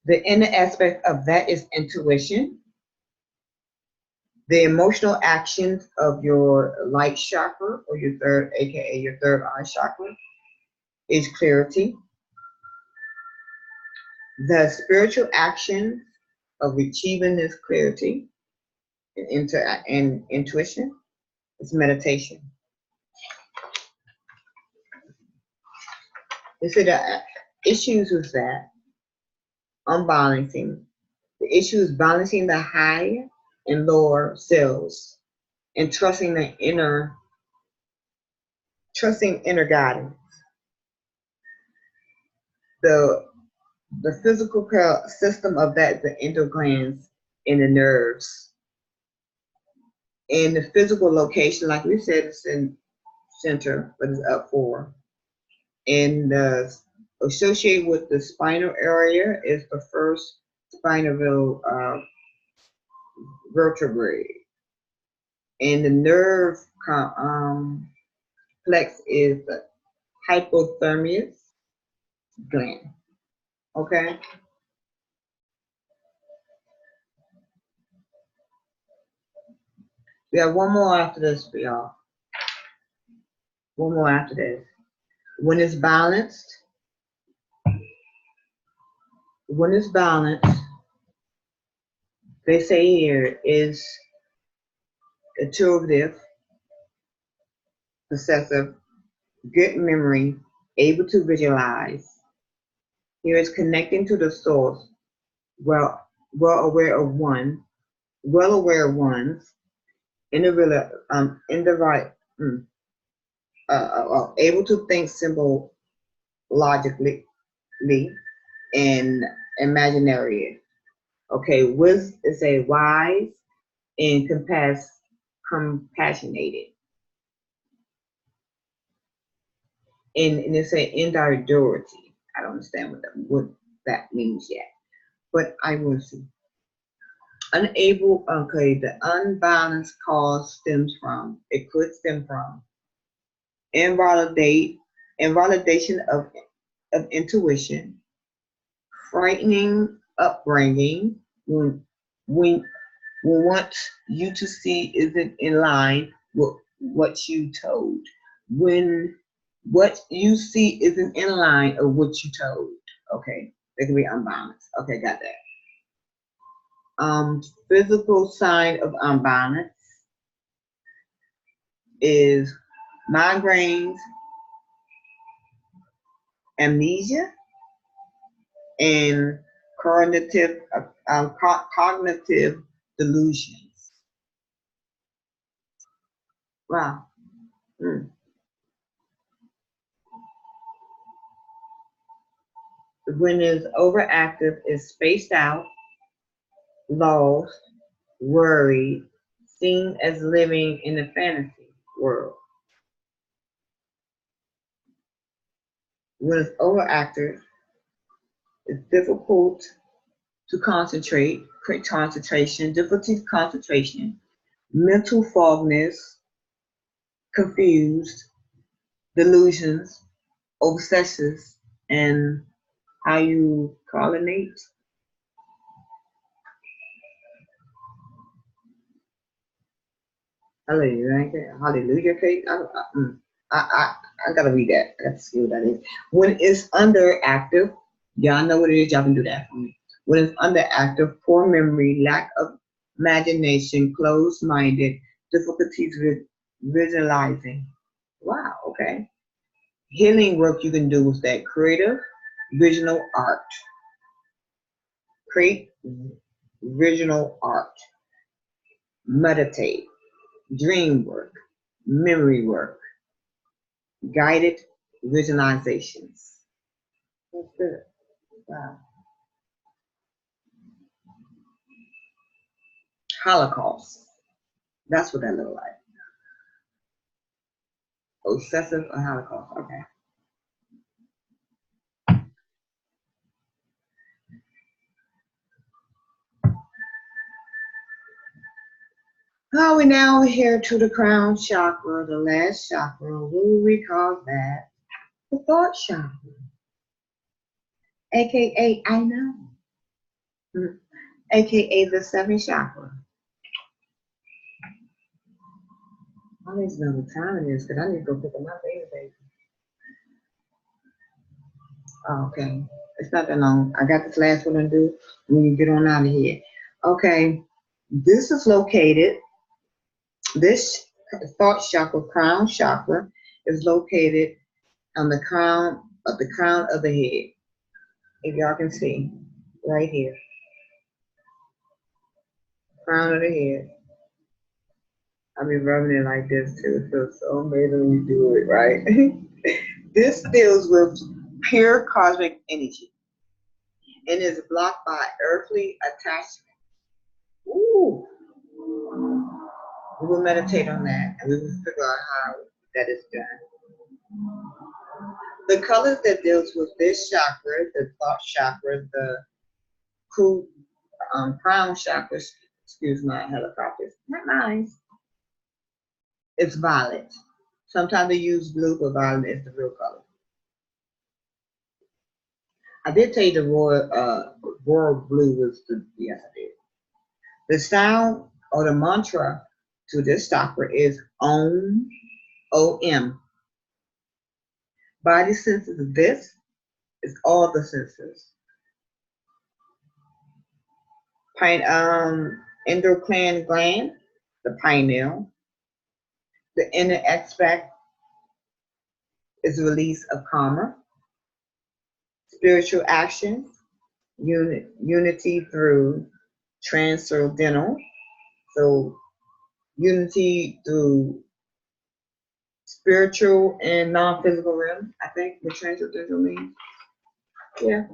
The inner aspect of that is intuition. The emotional actions of your light chakra or your third, aka your third eye chakra, is clarity. The spiritual action of achieving this clarity and intuition is meditation. They said the issues with that, unbalancing. The issue is balancing the high and lower selves and trusting inner guidance. The physical system of that, the endoglands and the nerves. And the physical location, like we said, it's in center, but it's up 4. And associated with the spinal area is the first spinal vertebrae. And the nerve complex is the hypothalamus gland. Okay? We have one more after this for y'all. One more after this. When it's balanced, they say here is intuitive, possessive, good memory, able to visualize. Here is connecting to the source, well aware of one's, able to think simple logically and imaginary. Okay, is a wise and compassionated. And it's a individuality. I don't understand what that means yet, but I will see. The unbalanced cause could stem from invalidation of intuition, frightening upbringing, when what you to see isn't in line with what you told. When what you see isn't in line of what you told. Okay, they can be unbalanced. Okay, got that. Physical sign of unbalance is migraines, amnesia, and cognitive delusions. Wow. When it's overactive, is spaced out, lost, worried, seen as living in a fantasy world. When it's overactive, it's difficult to concentrate, difficulty concentration, mental fogness, confused, delusions, obsessions, and how you colonate. Hallelujah, hallelujah, Kate. I gotta read that. I gotta see what that is. When it's underactive, y'all know what it is. Y'all can do that for me. When it's underactive, poor memory, lack of imagination, closed-minded, difficulties with visualizing. Wow. Okay. Healing work you can do with that creative, visual art. Create visual art. Meditate. Dream work. Memory work. Guided visualizations. That's good. Wow. Holocaust. That's what that looked like. Obsessive or Holocaust. Okay. Now we now here to the crown chakra, the last chakra. What do we call that? The thought chakra. AKA I know. AKA the seventh chakra. I need to know what time it is because I need to go pick up my baby. Oh, okay. It's not that long. I got this last one to do. We can get on out of here. Okay. This is located, this thought chakra, crown chakra, is located on the crown of the head. If y'all can see, right here. Crown of the head. I'll be rubbing it like this too. It feels so amazing when you do it, right? This deals with pure cosmic energy and is blocked by earthly attachment. Ooh. We will meditate on that and we will figure out how that is done. The colors that deals with this chakra, the thought chakra, the crown chakra, excuse my helicopters, not nice. It's violet. Sometimes they use blue, but violet is the real color. I did tell you the royal blue was the, yes I did. The sound or the mantra to this chakra is Om, O-M. Body senses of this is all the senses. Endocrine gland, the pineal. The inner aspect is release of karma. Spiritual actions, unity through transcendental. So unity through spiritual and non-physical realm, I think what transcendental means. Yeah.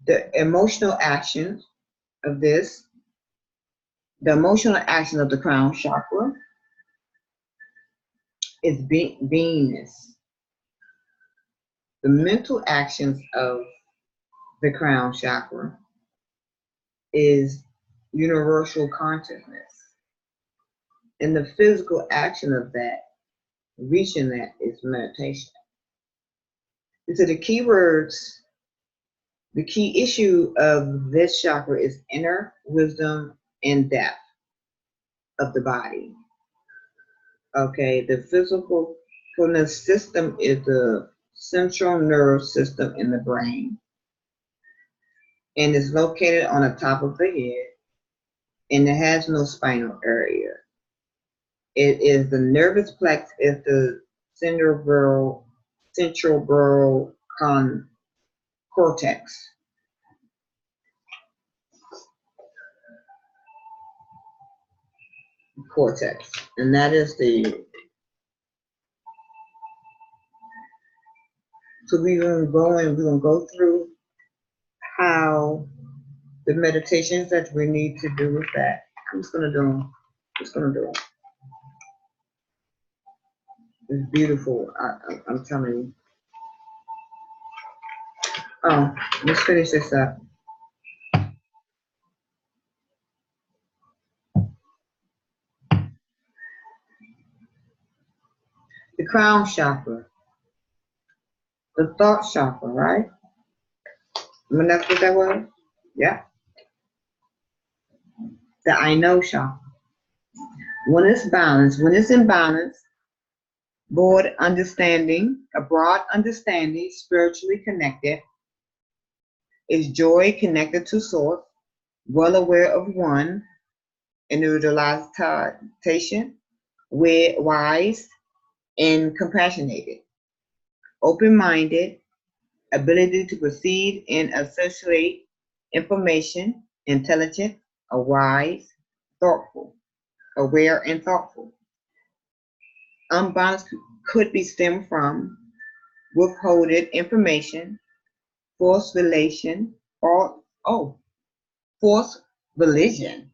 The emotional actions of this, the emotional action of the crown chakra is beingness. The mental actions of the crown chakra is universal consciousness. And the physical action of that, reaching that, is meditation. And so the key words, the key issue of this chakra is inner wisdom and depth of the body. Okay, the physical system is the central nervous system in the brain and is located on the top of the head and it has no spinal area. It is the nervous plexus is the cerebral cortex. And that is the, so we're going to go through how the meditations that we need to do with that. I'm just gonna do them. It's beautiful. I'm telling you. Oh, let's finish this up. The crown chakra, the thought chakra, right? Remember that's what that was? Yeah. The I know chakra. When it's balanced, when it's in balance, a broad understanding, spiritually connected, is joy connected to source, well aware of one, individualization, wise, and compassionated, open-minded, ability to perceive and associate information, intelligent, wise, thoughtful, aware and thoughtful. Unbalanced could be stemmed from withholding information, forced relation, or forced religion,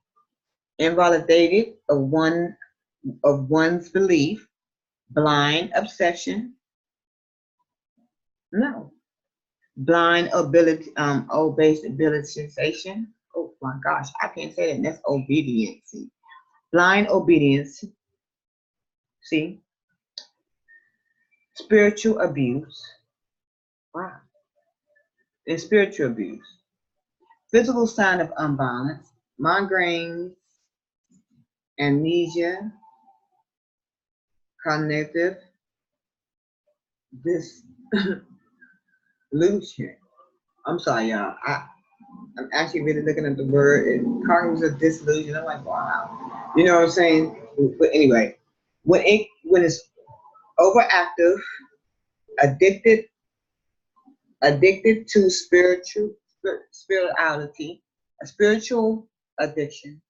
invalidated of one's belief, blind obsession, no, blind ability, obedience. Oh my gosh, I can't say that. That's obedience. Blind obedience. See, spiritual abuse. Wow, and spiritual abuse. Physical sign of unbalance: migraines, amnesia, cognitive dissolution. I'm sorry, y'all. I'm actually really looking at the word and cognitive disillusion. I'm like, wow. You know what I'm saying? But anyway, when it's overactive, addicted to spirituality, a spiritual addiction,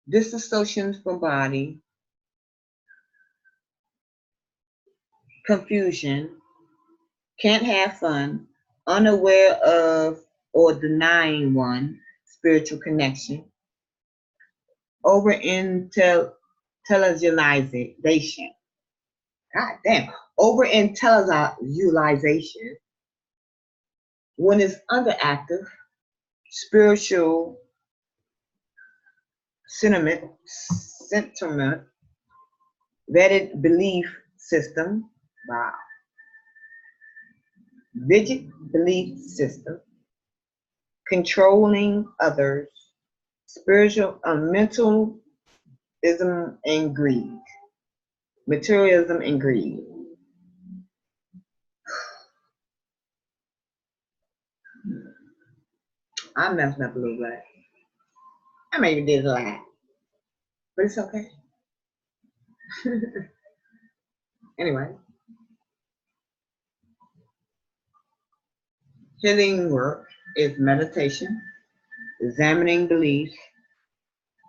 disassociation from body, confusion, can't have fun, unaware of or denying one spiritual connection, over intellectualization. God damn, over intellectualization. When it's underactive, spiritual sentiment, vetted belief system, wow, rigid belief system, controlling others, spiritual, mentalism and greed, materialism and greed. I'm messing up a little bit. I maybe did a lot, but it's okay. Anyway, healing work is meditation, examining beliefs,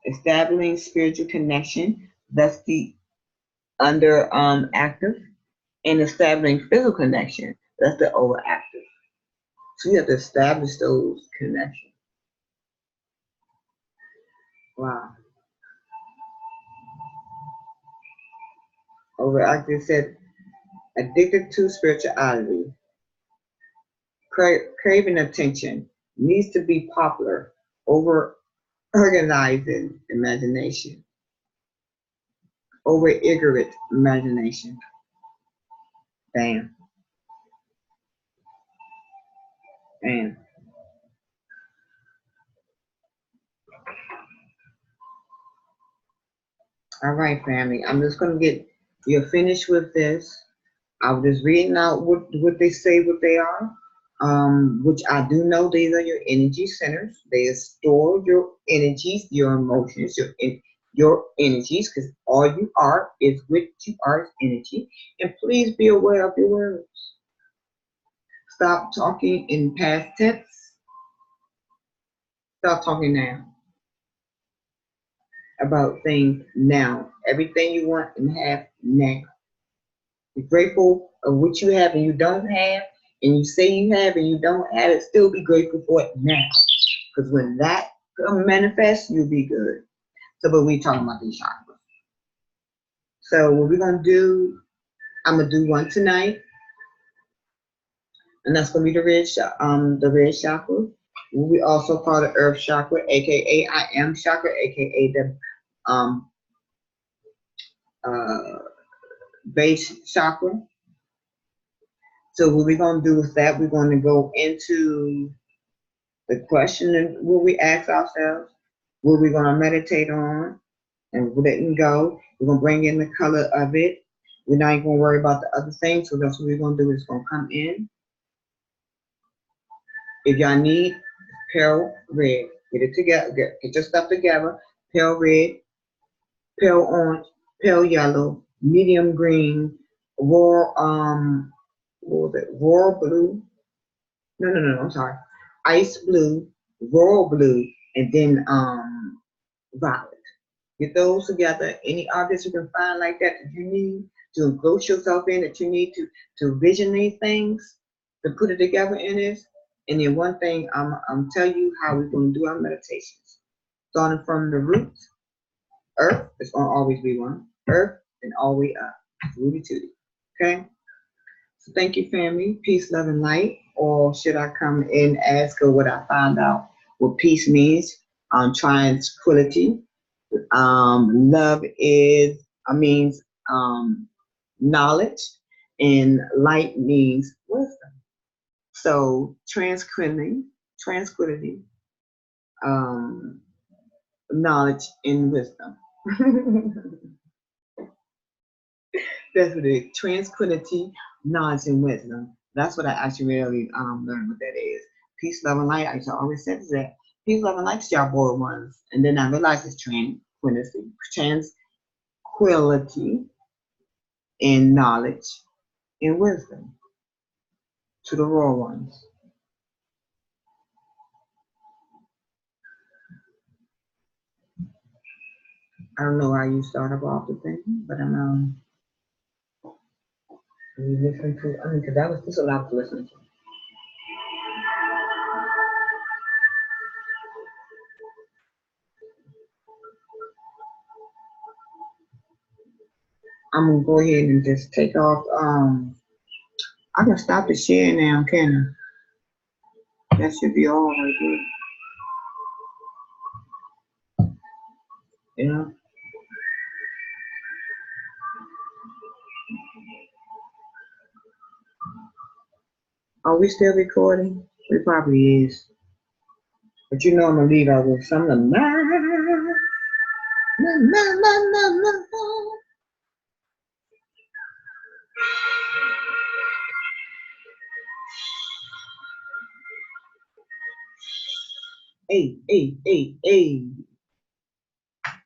establishing spiritual connection, thus the under active, and establishing physical connection, that's the overactive. So you have to establish those connections. Wow. Overactive said addicted to spirituality, craving attention, needs to be popular, over organizing imagination, over ignorant imagination. Bam. Bam. All right, family. I'm just gonna get you're finished with this. I was just reading out what they say, what they are. Which I do know these are your energy centers. They store your energies, your emotions, your energies, because all you are is what you are is energy. And please be aware of your words. Stop talking in past tense. Stop talking now about things now. Everything you want and have now. Be grateful of what you have and you don't have, and you say you have and you don't have it, still be grateful for it now. Because when that manifests, you'll be good. So, but we talking about these chakras. So what we're gonna do, I'm gonna do one tonight, and that's gonna be the red chakra. We also call it earth chakra, aka I am chakra, aka the um uh base chakra. So what we're gonna do is that we're gonna go into the question and what we ask ourselves, what we're gonna meditate on, and letting go. We're gonna bring in the color of it. We're not even gonna worry about the other things. So that's what we're gonna do. It's gonna come in. If y'all need pale red, get it together. Get your stuff together. Pale red, pale orange, pale yellow, medium green, raw what was it? Royal blue. No. I'm sorry. Ice blue, royal blue, and then violet. Get those together. Any objects you can find like that that you need to enclose yourself in, that you need to vision these things, to put it together in this. And then one thing, I'm telling you how we're going to do our meditations. Starting from the roots, earth is going to always be one. Earth and all the way up. Rooty tooty. Okay? So thank you, family. Peace, love, and light. Or should I come and ask her what I found out what peace means? Tranquility. Love means knowledge, and light means wisdom. So tranquility, knowledge and wisdom. That's what it is. Tranquility, knowledge and wisdom. That's what I actually really learned what that is. Peace, love, and light. I used to always say that. Peace, love, and light is y'all boy ones. And then I realized it's tranquility and knowledge and wisdom to the raw ones. I don't know how you started off the thing, but I'm you listen to. I mean, because that was just a lot to listen to. I'm gonna go ahead and just take off. I can stop the share now, can I? That should be all right there. Yeah. Are we still recording? We probably is. But you know I'm gonna leave out with some of the Hey.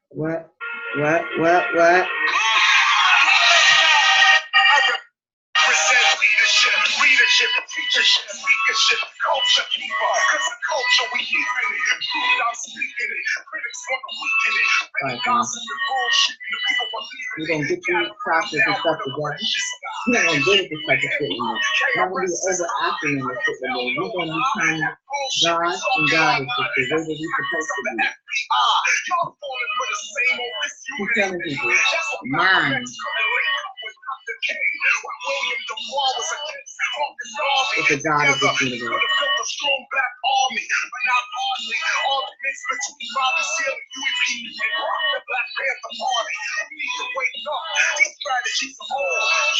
What? Present leadership, teachership, speakership, culture keeper. Cause the culture we keep in it. Truth I'm speaking it. Critics want to weaken it. Right, gossip and bullshit. The people believe we're gonna get you practice and stuff together. We're not gonna get this type of shit anymore. We're not gonna be overacting in this shit anymore. We're gonna be trying God and God is the way that we're supposed to be. Keep telling people, mind. It's a God of this universe.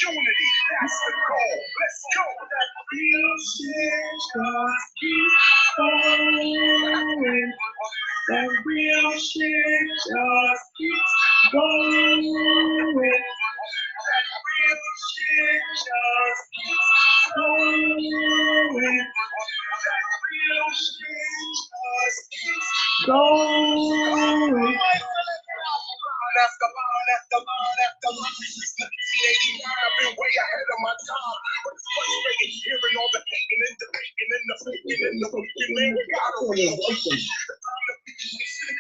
Unity, that's the goal. Let's go. That real shit just keeps going. That real shit just keeps going. That real shit just keeps going. That real shit just keeps going. After line. 1989, I've been way ahead of my time. But it's frustrating hearing all the hating and debating and the faking and the faking. Man, we gotta reawaken. The time that we can sleep.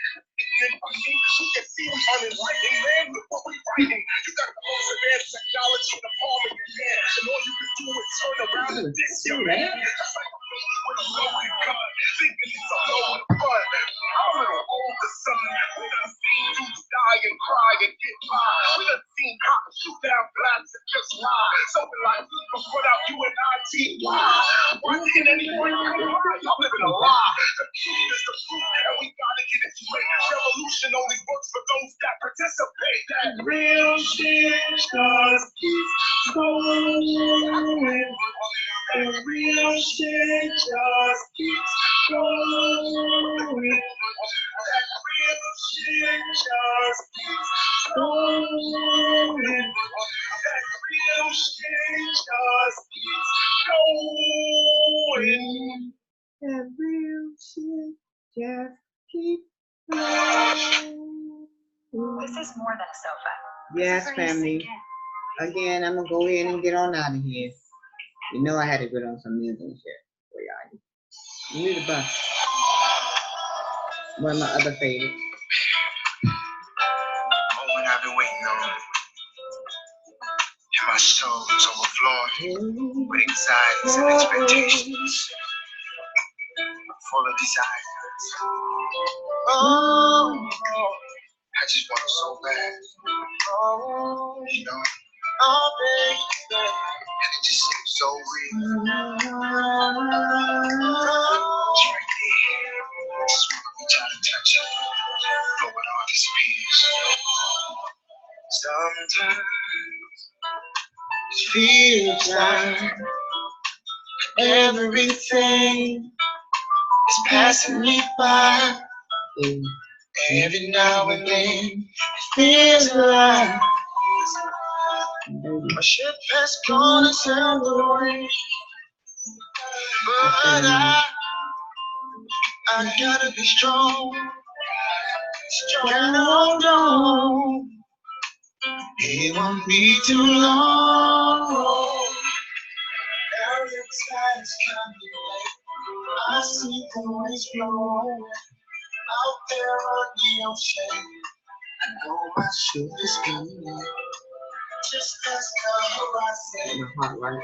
You can see we unenlightened, man. Look what we fighting. You got a close advanced technology in the palm of your hand. And all you can do is turn around and diss your man. That's like a fool with a loaded gun. Thinking it's a load of fun. I'm a little older son. We done seen dudes die and cry and get by. We done seen cops only works for those that participate. That real shit just keeps going. That real shit just keeps going. That real shit just keeps going. That real shit just keeps going. That real shit just keep going. This is more than a sofa. Yes, family. Again, I'm gonna go ahead and get on out of here. You know I had to put on some music and shit for y'all. You need a bus. One of my other favorites. Moment I've been waiting on. And my soul is overflowing with anxieties and expectations. Full of desires. Oh, I just want it so bad. Oh, you know. Oh, baby. And it just seems so real. It's right there. I just want to reach out and touch it. But when all disappears. Sometimes it feels like everything is passing me by. Every now and then it feels like my ship has gone and sailed away. But I gotta be strong. Strong and hold on. It won't be too long. Now the time's coming. I see the waves blowing out there on the ocean. I know my ship is coming. Just as the horizon and right where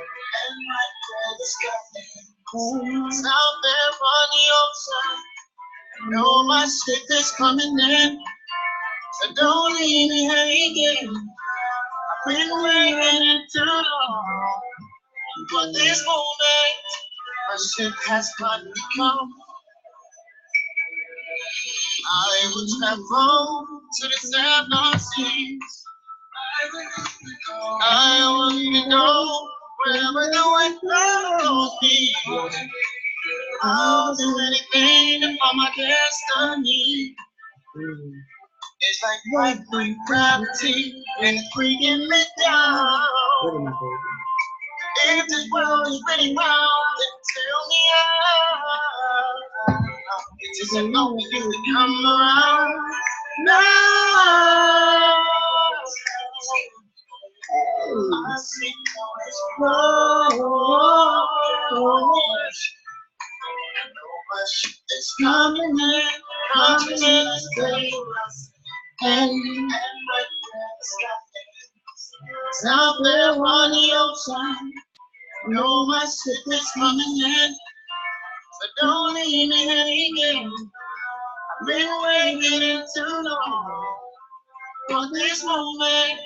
the sky is out there on the ocean. I know my ship is coming in. So don't leave me hanging. I've been waiting too long for this moment. My ship has finally come. I will travel to the seven seas. I want to go wherever the wind blows me. I'll do anything for my destiny. It's like right gravity and freaking me down. If this world is spinning round, then tell me how. It isn't long for you to come around. No. I see how it's it's coming in this day. And right there, it's out there on the ocean. Know my ship is coming in, so don't leave me hanging. I've been waiting too long for this moment.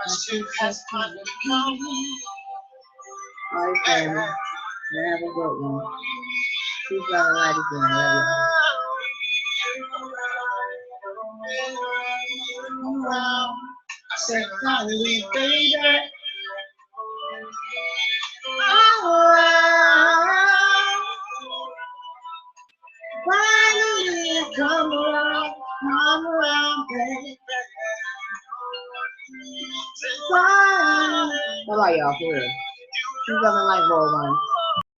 My ship has finally come. All right, family. Have a good one. Keep on right again. Love I said, finally, baby. Finally, come around, baby. Bye bye, y'all. For real. Keep on like roll one.